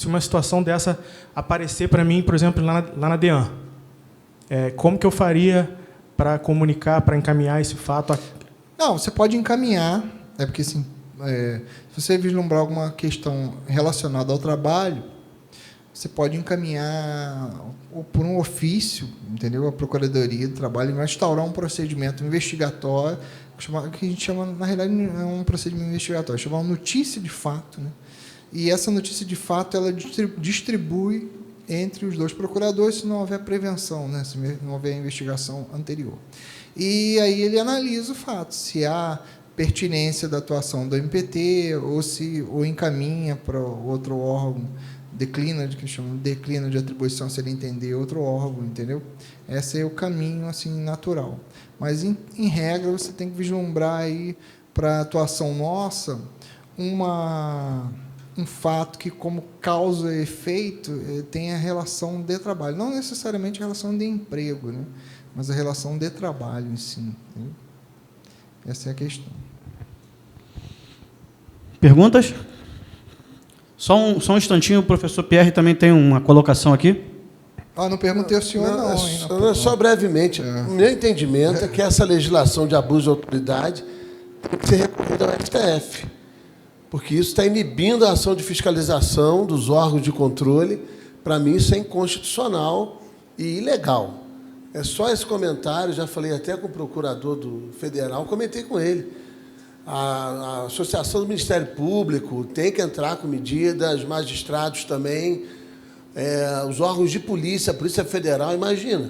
uma situação dessa aparecer para mim, por exemplo, lá na DEAN, como que eu faria para comunicar, para encaminhar esse fato? Não, você pode encaminhar, porque assim, se você vislumbrar alguma questão relacionada ao trabalho, você pode encaminhar por um ofício, entendeu? A Procuradoria do Trabalho vai instaurar um procedimento investigatório, que a gente chama, na realidade, não é um procedimento investigatório, chama uma notícia de fato, né? E essa notícia de fato ela distribui entre os dois procuradores se não houver prevenção, né? Se não houver investigação anterior. E aí ele analisa o fato, se há pertinência da atuação do MPT, ou encaminha para outro órgão, declina de atribuição, se ele entender outro órgão, entendeu? Esse é o caminho assim natural. Mas, em regra, você tem que vislumbrar aí, para a atuação nossa, um fato que, como causa e efeito, tem a relação de trabalho. Não necessariamente a relação de emprego, né? Mas a relação de trabalho em si. Né? Essa é a questão. Perguntas? Só um instantinho, o professor Pierre também tem uma colocação aqui. Não perguntei ao senhor, não. Só brevemente. O meu entendimento é que essa legislação de abuso de autoridade tem que ser recorrida ao STF, porque isso está inibindo a ação de fiscalização dos órgãos de controle. Para mim, isso é inconstitucional e ilegal. É só esse comentário, já falei até com o procurador do Federal, comentei com ele. A Associação do Ministério Público tem que entrar com medidas, magistrados também, os órgãos de polícia, a Polícia Federal, imagina.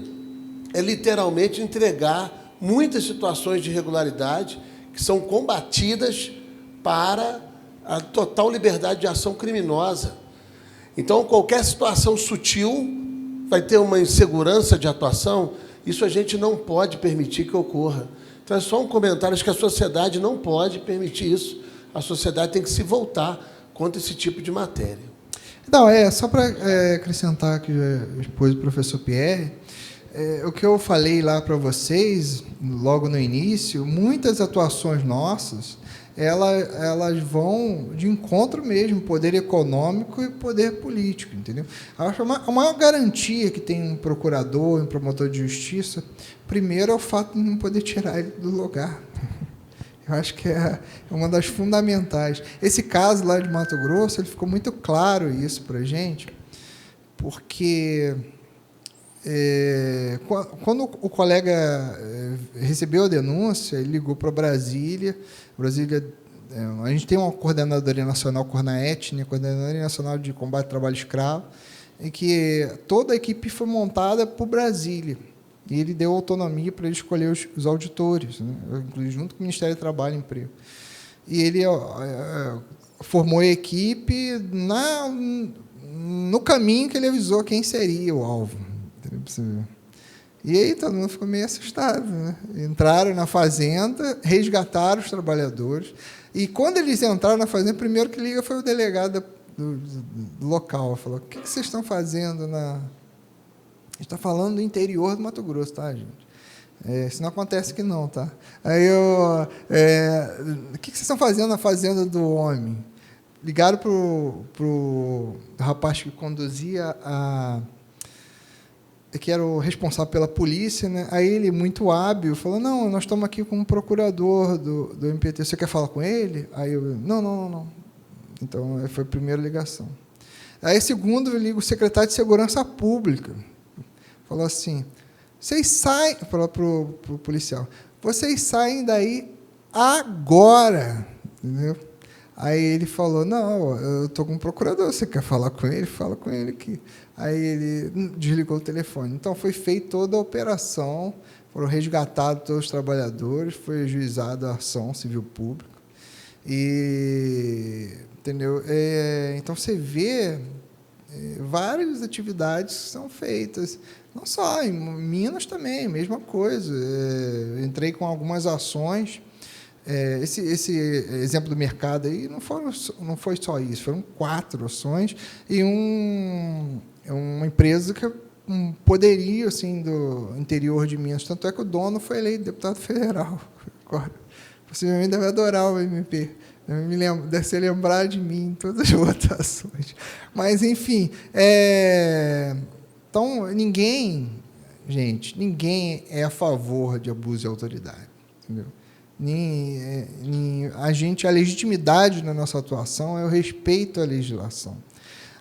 É literalmente entregar muitas situações de irregularidade que são combatidas para a total liberdade de ação criminosa. Então, qualquer situação sutil vai ter uma insegurança de atuação, isso a gente não pode permitir que ocorra. Então, é só um comentário, acho que a sociedade não pode permitir isso. A sociedade tem que se voltar contra esse tipo de matéria. Não, só para acrescentar que já expôs o professor Pierre, o que eu falei lá para vocês, logo no início, muitas atuações nossas, elas vão de encontro mesmo, poder econômico e poder político, entendeu? Acho a maior garantia que tem um procurador, um promotor de justiça, primeiro é o fato de não poder tirar ele do lugar. Eu acho que é uma das fundamentais. Esse caso lá de Mato Grosso, ele ficou muito claro isso para a gente, porque quando o colega recebeu a denúncia, ele ligou para Brasília. A gente tem uma coordenadoria nacional, Cornaet, né, Coordenadoria Nacional de Combate ao Trabalho Escravo, em que toda a equipe foi montada por Brasília. E ele deu autonomia para ele escolher os auditores, né, junto com o Ministério do Trabalho e Emprego. E ele formou a equipe no caminho que ele avisou quem seria o alvo. E aí todo mundo ficou meio assustado, né? Entraram na fazenda, resgataram os trabalhadores, e quando eles entraram na fazenda, o primeiro que liga foi o delegado do local. Falou: o que vocês estão fazendo na... A gente está falando do interior do Mato Grosso, tá, gente? Isso não acontece aqui não, tá? Aí o que vocês estão fazendo na fazenda do homem? Ligaram para o rapaz que conduzia que era o responsável pela polícia, né? Aí ele, muito hábil, falou: não, nós estamos aqui com um procurador do MPT, você quer falar com ele? Aí eu: não. Então, foi a primeira ligação. Aí, segundo, eu ligo o secretário de Segurança Pública. Falou assim: vocês saem, falou para o policial, vocês saem daí agora, entendeu? Aí ele falou: não, eu estou com um procurador, você quer falar com ele? Fala com ele aqui. Aí ele desligou o telefone. Então, foi feita toda a operação, foram resgatados todos os trabalhadores, foi ajuizada a ação civil pública. Entendeu? Então, você vê várias atividades que são feitas, não só, em Minas também, mesma coisa. Entrei com algumas ações. Esse exemplo do mercado aí não foi só isso, foram 4 ações e uma empresa que um poderio assim, do interior de Minas. Tanto é que o dono foi eleito deputado federal. Agora, possivelmente deve adorar o MP. Deve se lembrar de mim em todas as votações. Mas, enfim, então, ninguém é a favor de abuso de autoridade. Entendeu? A legitimidade na nossa atuação é o respeito à legislação.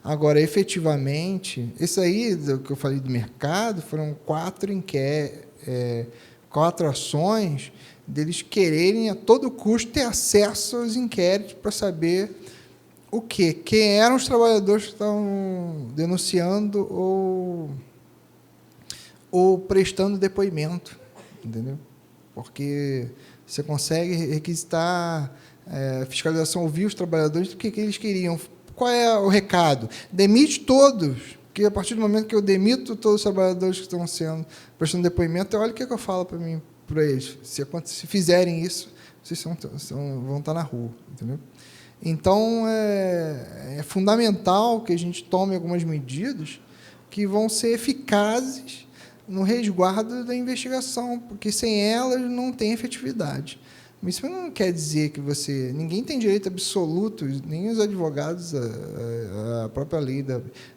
Agora, efetivamente, isso aí do que eu falei do mercado, foram 4 ações deles quererem a todo custo ter acesso aos inquéritos para saber o quê? Quem eram os trabalhadores que estavam denunciando ou prestando depoimento, entendeu? porque você consegue requisitar fiscalização, ouvir os trabalhadores do que eles queriam. Qual é o recado? Demite todos, porque a partir do momento que eu demito todos os trabalhadores que estão prestando depoimento, olha o que eu falo para eles. Se fizerem isso, vocês vão estar na rua, entendeu? Então, é fundamental que a gente tome algumas medidas que vão ser eficazes no resguardo da investigação, porque sem elas não tem efetividade. Mas isso não quer dizer que ninguém tem direito absoluto, nem os advogados, a própria lei,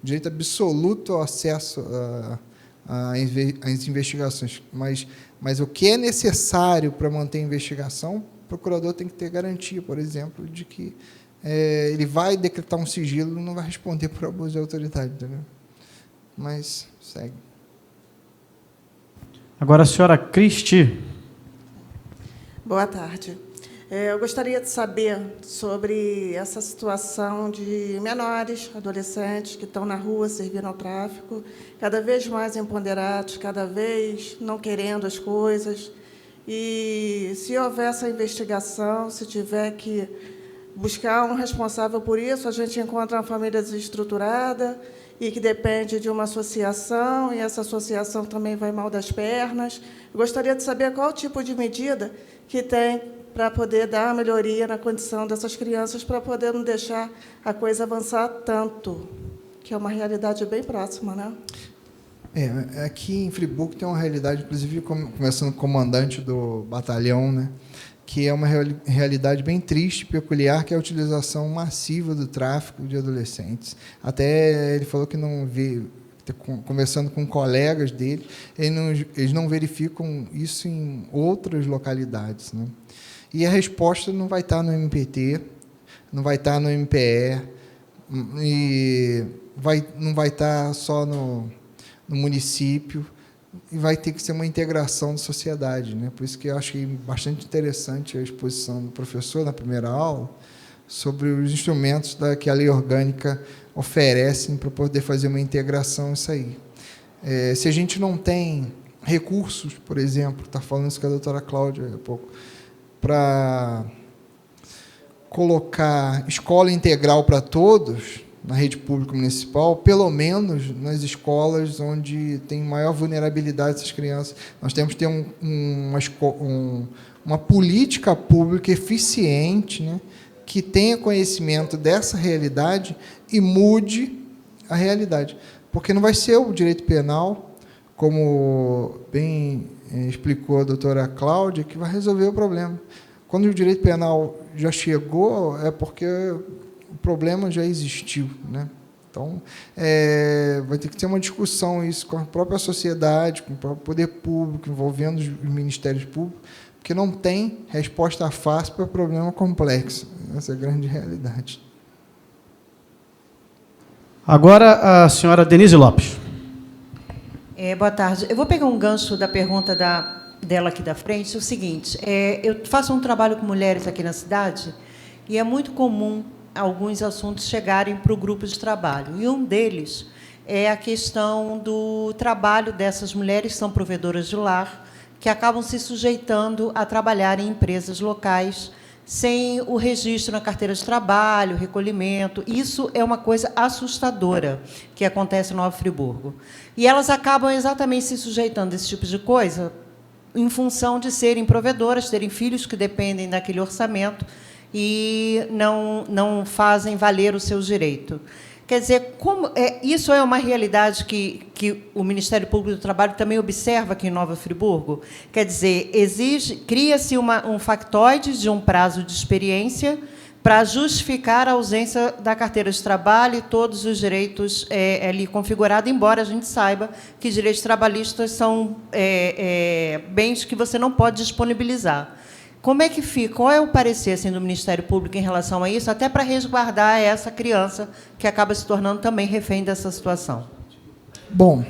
direito absoluto ao acesso às investigações. Mas o que é necessário para manter a investigação, o procurador tem que ter garantia, por exemplo, de que ele vai decretar um sigilo e não vai responder por abuso de autoridade. Entendeu? Mas segue. Agora a senhora Cristi. Boa tarde. Eu gostaria de saber sobre essa situação de menores, adolescentes, que estão na rua servindo ao tráfico, cada vez mais empoderados, cada vez não querendo as coisas. E, se houver essa investigação, se tiver que buscar um responsável por isso, a gente encontra uma família desestruturada e que depende de uma associação, e essa associação também vai mal das pernas. Eu gostaria de saber qual tipo de medida que tem para poder dar uma melhoria na condição dessas crianças, para poder não deixar a coisa avançar tanto, que é uma realidade bem próxima, né? Aqui em Friburgo tem uma realidade, inclusive, começando com o comandante do batalhão, né, que é uma realidade bem triste, peculiar, que é a utilização massiva do tráfico de adolescentes. Até ele falou que não vê, conversando com colegas dele, eles não verificam isso em outras localidades, né? E a resposta não vai estar no MPT, não vai estar no MPE, e não vai estar só no município, e vai ter que ser uma integração da sociedade, né? Por isso que eu achei bastante interessante a exposição do professor na primeira aula sobre os instrumentos que a lei orgânica oferece para poder fazer uma integração isso aí. Se a gente não tem recursos, por exemplo, está falando isso com a doutora Cláudia há pouco, para colocar escola integral para todos na rede pública municipal, pelo menos nas escolas onde tem maior vulnerabilidade dessas crianças, nós temos que ter uma política pública eficiente, né, que tenha conhecimento dessa realidade e mude a realidade. Porque não vai ser o direito penal, como bem explicou a doutora Cláudia, que vai resolver o problema. Quando o direito penal já chegou, é porque o problema já existiu, né? Então, vai ter que ter uma discussão isso com a própria sociedade, com o próprio poder público, envolvendo os ministérios públicos, porque não tem resposta fácil para problema complexo. Essa é a grande realidade. Agora, a senhora Denise Lopes. Boa tarde. Eu vou pegar um gancho da pergunta dela aqui da frente. É o seguinte, eu faço um trabalho com mulheres aqui na cidade e é muito comum alguns assuntos chegarem para o grupo de trabalho. E um deles é a questão do trabalho dessas mulheres que são provedoras de lar, que acabam se sujeitando a trabalhar em empresas locais sem o registro na carteira de trabalho, recolhimento. Isso é uma coisa assustadora que acontece em Nova Friburgo. E elas acabam exatamente se sujeitando a esse tipo de coisa em função de serem provedoras, terem filhos que dependem daquele orçamento e não fazem valer o seu direito. Quer dizer, isso é uma realidade que o Ministério Público do Trabalho também observa aqui em Nova Friburgo? Quer dizer, cria-se um factoide de um prazo de experiência para justificar a ausência da carteira de trabalho e todos os direitos ali configurados, embora a gente saiba que direitos trabalhistas são bens que você não pode disponibilizar. Como é que fica? Qual é o parecer assim, do Ministério Público em relação a isso, até para resguardar essa criança que acaba se tornando também refém dessa situação? Bom,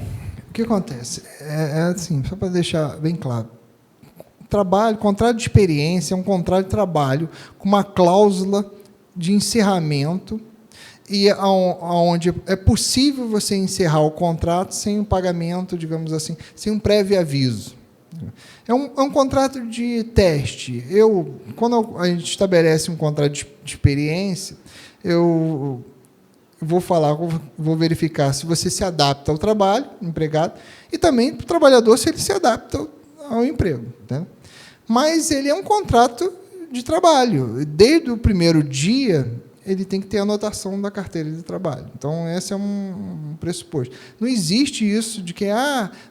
o que acontece? Assim, só para deixar bem claro, contrato de experiência é um contrato de trabalho com uma cláusula de encerramento e onde é possível você encerrar o contrato sem um pagamento, digamos assim, sem um prévio aviso. É um contrato de teste. Quando a gente estabelece um contrato de experiência, eu vou verificar se você se adapta ao trabalho, empregado, e também para o trabalhador se ele se adapta ao emprego. Né? Mas ele é um contrato de trabalho. Desde o primeiro dia, ele tem que ter a anotação da carteira de trabalho. Então, esse é um pressuposto. Não existe isso de que,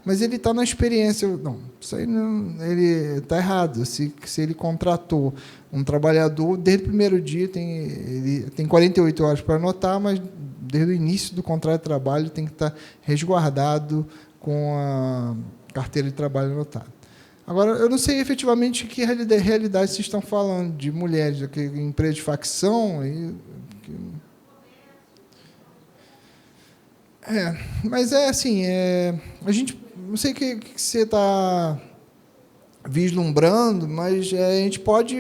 mas ele está na experiência. Não, isso aí ele está errado. Se ele contratou um trabalhador, desde o primeiro dia, ele tem 48 horas para anotar, mas desde o início do contrato de trabalho tem que estar resguardado com a carteira de trabalho anotada. Agora, eu não sei efetivamente que realidade vocês estão falando, de mulheres, de empresa de facção. Mas é assim, a gente, não sei o que você está vislumbrando, mas a gente pode,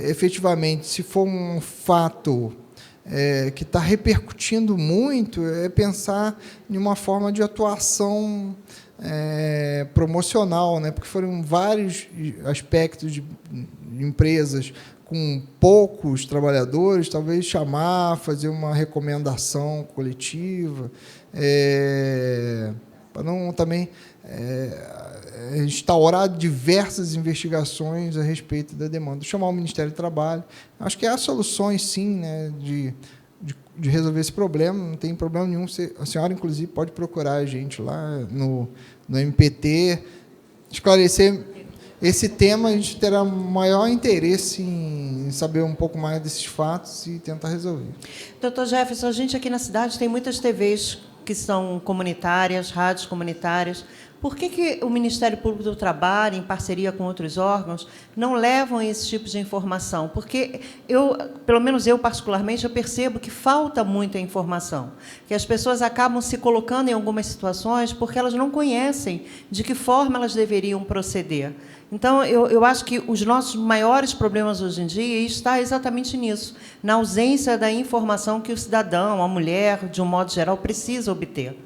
efetivamente, se for um fato que está repercutindo muito, pensar em uma forma de atuação promocional, né? Porque foram vários aspectos de empresas com poucos trabalhadores, talvez fazer uma recomendação coletiva, para não também instaurar diversas investigações a respeito da demanda. Chamar o Ministério do Trabalho. Acho que há soluções, sim, né, de resolver esse problema, não tem problema nenhum. A senhora, inclusive, pode procurar a gente lá no MPT, esclarecer esse tema. A gente terá maior interesse em saber um pouco mais desses fatos e tentar resolver. Doutor Jefferson, a gente aqui na cidade tem muitas TVs que são comunitárias, rádios comunitárias. Por que o Ministério Público do Trabalho, em parceria com outros órgãos, não levam esse tipo de informação? Porque pelo menos eu particularmente, eu percebo que falta muita informação, que as pessoas acabam se colocando em algumas situações porque elas não conhecem de que forma elas deveriam proceder. Então, eu acho que os nossos maiores problemas hoje em dia está exatamente nisso, na ausência da informação que o cidadão, a mulher, de um modo geral, precisa obter.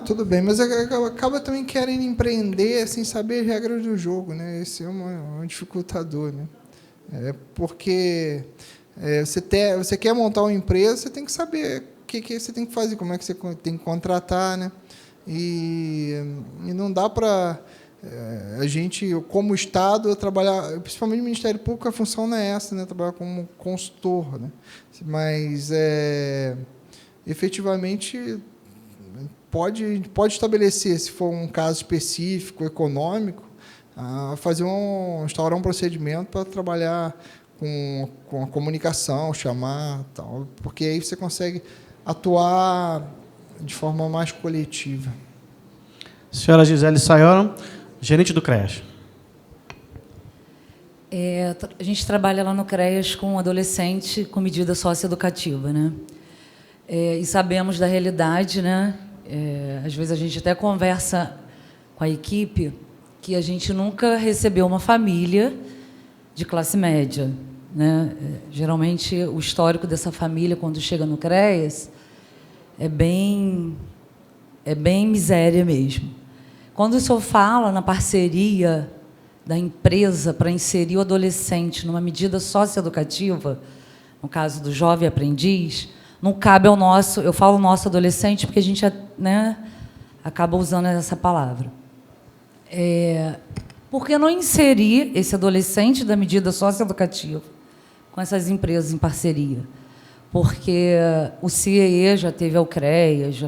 Tudo bem, mas acaba também querendo empreender sem saber as regras do jogo, né? Esse é um dificultador, né? Porque você quer montar uma empresa, você tem que saber o que você tem que fazer, como é que você tem que contratar, né? E não dá para a gente, como Estado, trabalhar, principalmente no Ministério Público, a função não é essa, né? Trabalhar como consultor, né? Mas, efetivamente, pode estabelecer, se for um caso específico, econômico, instaurar um procedimento para trabalhar com a comunicação, chamar, tal, porque aí você consegue atuar de forma mais coletiva. Senhora Gisele Sayora, gerente do CREAS. A gente trabalha lá no CREAS com adolescente com medida socioeducativa, né? E sabemos da realidade, né? Às vezes a gente até conversa com a equipe que a gente nunca recebeu uma família de classe média, né? Geralmente o histórico dessa família quando chega no CREAS é bem miséria mesmo. Quando o senhor fala na parceria da empresa para inserir o adolescente numa medida socioeducativa, no caso do jovem aprendiz, não cabe ao nosso, eu falo nosso adolescente porque a gente, né, acaba usando essa palavra. Por que não inserir esse adolescente da medida socioeducativa com essas empresas em parceria? Porque o CIEE já teve ao CREAS, já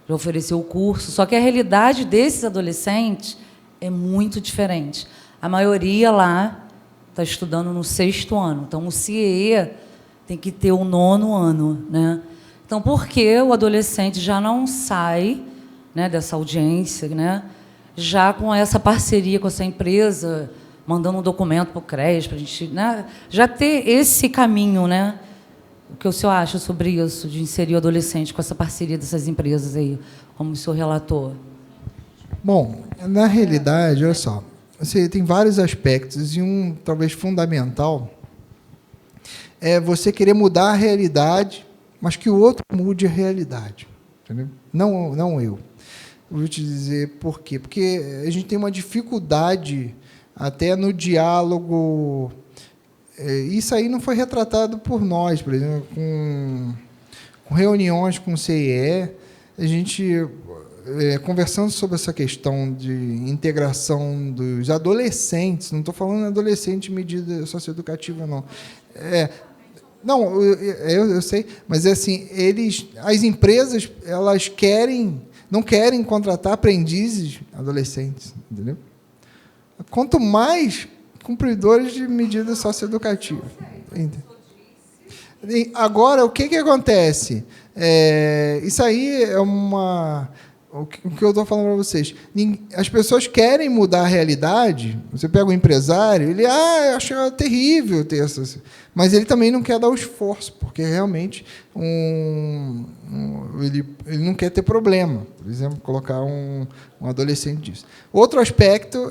ofereceu o curso, só que a realidade desses adolescentes é muito diferente. A maioria lá está estudando no 6º ano, então o CIEE tem que ter o 9º ano, né? Então, por que o adolescente já não sai, né, dessa audiência, né, já com essa parceria com essa empresa, mandando um documento para o CREAS, para a gente, né, já ter esse caminho, né? O que o senhor acha sobre isso, de inserir o adolescente com essa parceria dessas empresas aí, como o senhor relatou? Bom, na realidade, olha só, você tem vários aspectos, e um, talvez, fundamental, é você querer mudar a realidade, mas que o outro mude a realidade. Entendeu? Não eu. vou te dizer por quê. Porque a gente tem uma dificuldade até no diálogo. Isso aí não foi retratado por nós, por exemplo, com reuniões com o CIE, a gente, conversando sobre essa questão de integração dos adolescentes, não estou falando adolescente em medida socioeducativa, não. Não, eu sei, mas assim, as empresas, elas não querem contratar aprendizes adolescentes, entendeu? Quanto mais cumpridores de medida socioeducativa. Agora, o que acontece? Isso aí é o que eu estou falando para vocês. As pessoas querem mudar a realidade. Você pega um empresário, ele acha terrível ter essas... Mas ele também não quer dar o esforço, porque realmente ele não quer ter problema. Por exemplo, colocar um adolescente disso. Outro aspecto,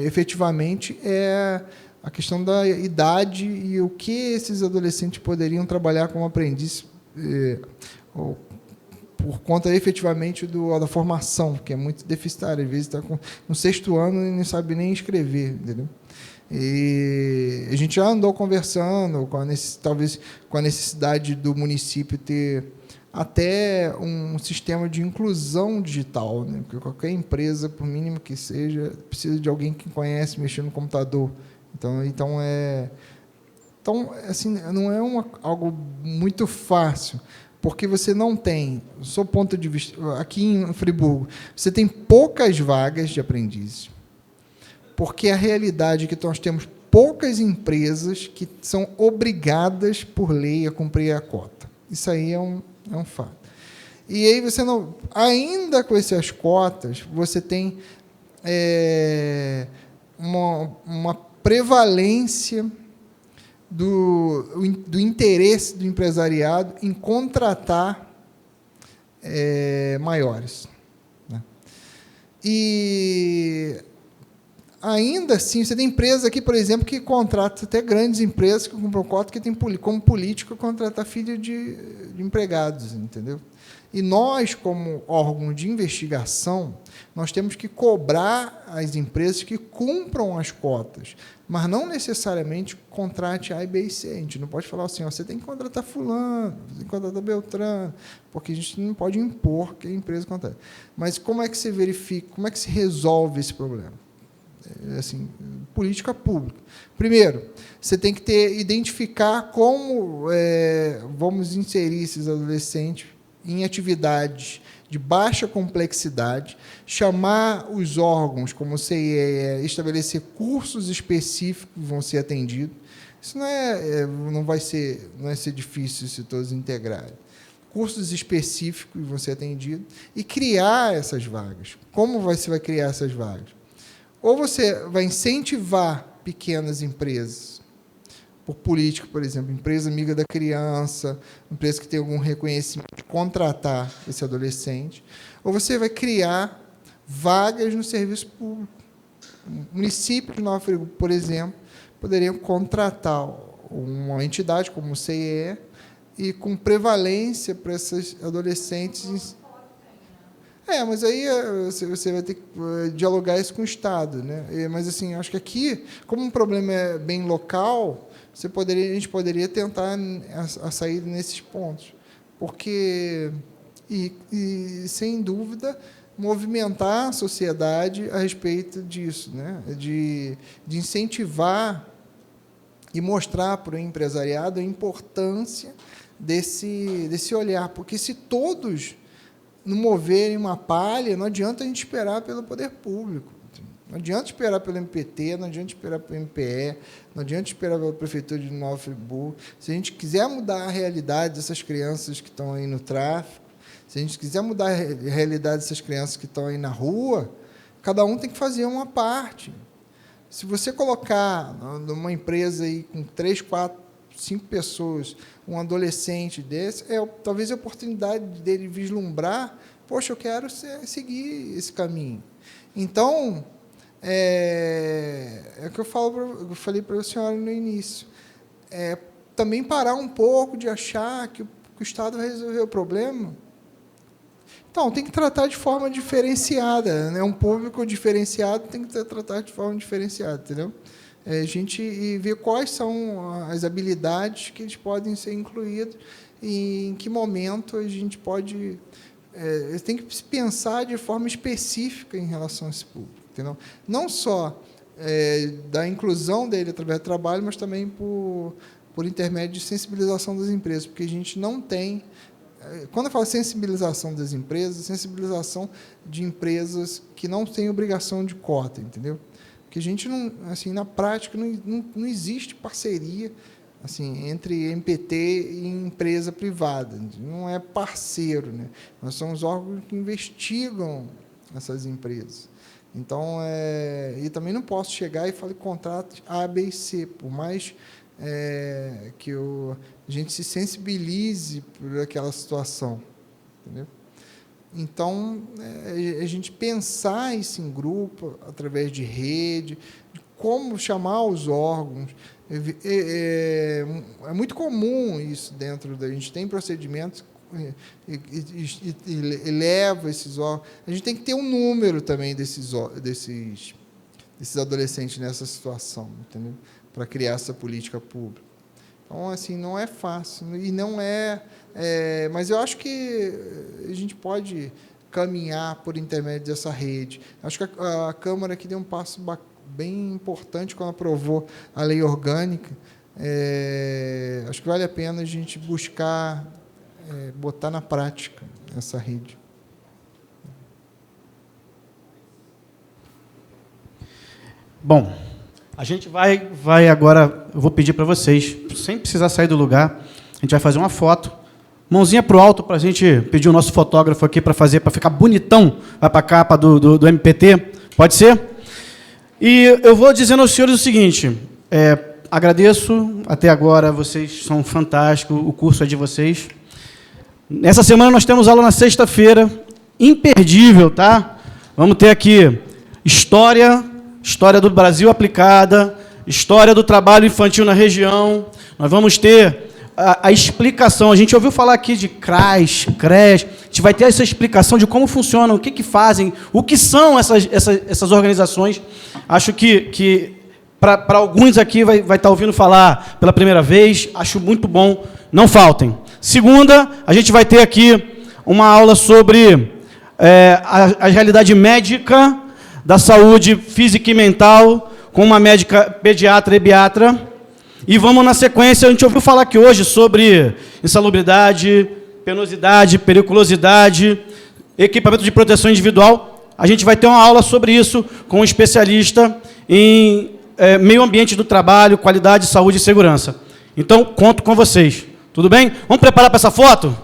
efetivamente, é a questão da idade e o que esses adolescentes poderiam trabalhar como aprendiz por conta, efetivamente, da formação, que é muito deficitária. Às vezes está no 6º ano e não sabe nem escrever, entendeu? E a gente já andou conversando, talvez com a necessidade do município ter até um sistema de inclusão digital, né? Porque qualquer empresa, por mínimo que seja, precisa de alguém que conhece mexer no computador. Então assim, não é algo muito fácil, porque você não tem, do seu ponto de vista, aqui em Friburgo, você tem poucas vagas de aprendizes, porque a realidade é que nós temos poucas empresas que são obrigadas por lei a cumprir a cota. Isso aí é um fato. E aí você não, ainda com essas cotas, você tem uma prevalência do interesse do empresariado em contratar maiores, né? E ainda assim, você tem empresas aqui, por exemplo, que contratam até grandes empresas que compram cota, que tem como político contratar filho de empregados, entendeu? E nós, como órgão de investigação, nós temos que cobrar as empresas que cumpram as cotas, mas não necessariamente contrate A, B e C. A gente não pode falar assim, você tem que contratar fulano, você tem que contratar Beltrano, porque a gente não pode impor que a empresa contrate. Mas como é que se verifica, como é que se resolve esse problema? Assim, política pública. Primeiro, você tem que identificar como vamos inserir esses adolescentes em atividades de baixa complexidade, chamar os órgãos, como o CIE, estabelecer cursos específicos que vão ser atendidos. Isso não vai ser difícil se todos integrarem. Cursos específicos vão ser atendidos e criar essas vagas. Como você vai criar essas vagas? Ou você vai incentivar pequenas empresas, por política, por exemplo, empresa amiga da criança, empresa que tem algum reconhecimento de contratar esse adolescente, ou você vai criar vagas no serviço público. O município de Nova Friburgo, por exemplo, poderia contratar uma entidade como o CIE e com prevalência para esses adolescentes. Mas aí você vai ter que dialogar isso com o Estado, né? Mas assim, acho que aqui, como um problema é bem local, a gente poderia tentar a saída nesses pontos, porque sem dúvida movimentar a sociedade a respeito disso, né? De incentivar e mostrar para o empresariado a importância desse olhar, porque se todos não moverem uma palha, não adianta a gente esperar pelo poder público. Não adianta esperar pelo MPT, não adianta esperar pelo MPE, não adianta esperar pela Prefeitura de Nova Friburgo. Se a gente quiser mudar a realidade dessas crianças que estão aí no tráfico, se a gente quiser mudar a realidade dessas crianças que estão aí na rua, cada um tem que fazer uma parte. Se você colocar numa empresa aí com 3, 4, 5 pessoas, um adolescente desse, talvez a oportunidade dele vislumbrar, poxa, eu quero seguir esse caminho. Então, é o que eu falei para a senhora no início. Também parar um pouco de achar que o Estado vai resolver o problema. Então, tem que tratar de forma diferenciada, né? Um público diferenciado tem que ser tratado de forma diferenciada, entendeu? A gente ver quais são as habilidades que eles podem ser incluídos e em que momento a gente pode... tem que se pensar de forma específica em relação a esse público, entendeu? Não só da inclusão dele através do trabalho, mas também por intermédio de sensibilização das empresas, porque a gente não tem... Quando eu falo sensibilização das empresas, sensibilização de empresas que não têm obrigação de cota, entendeu? Porque a gente não, assim, na prática, não existe parceria assim, entre MPT e empresa privada. Não é parceiro, né? Nós somos órgãos que investigam essas empresas. Então, e também não posso chegar e falar contrato A, B e C, por mais que a gente se sensibilize por aquela situação, entendeu? Então, a gente pensar isso em grupo, através de rede, de como chamar os órgãos. É muito comum isso dentro da... A gente tem procedimentos e leva esses órgãos. A gente tem que ter um número também desses adolescentes nessa situação, entendeu? Para criar essa política pública. Então, assim, não é fácil. E não mas eu acho que a gente pode caminhar por intermédio dessa rede. Acho que a Câmara aqui deu um passo bem importante quando aprovou a lei orgânica. Acho que vale a pena a gente buscar botar na prática essa rede. Bom, a gente vai agora, eu vou pedir para vocês, sem precisar sair do lugar, a gente vai fazer uma foto, mãozinha para o alto, para a gente pedir o nosso fotógrafo aqui para ficar bonitão, vai para a capa do MPT, pode ser? E eu vou dizendo aos senhores o seguinte, agradeço, até agora vocês são fantásticos, o curso é de vocês. Nessa semana nós temos aula na sexta-feira, imperdível, tá? Vamos ter aqui história do Brasil aplicada, história do trabalho infantil na região. Nós vamos ter a explicação. A gente ouviu falar aqui de CRAS, CRES. A gente vai ter essa explicação de como funcionam, o que fazem, o que são essas organizações. Acho que para alguns aqui vai estar ouvindo falar pela primeira vez. Acho muito bom. Não faltem. Segunda, a gente vai ter aqui uma aula sobre a realidade médica da saúde física e mental, com uma médica pediatra e biatra. E vamos na sequência, a gente ouviu falar aqui hoje sobre insalubridade, penosidade, periculosidade, equipamento de proteção individual. A gente vai ter uma aula sobre isso com um especialista em meio ambiente do trabalho, qualidade, saúde e segurança. Então, conto com vocês. Tudo bem? Vamos preparar para essa foto?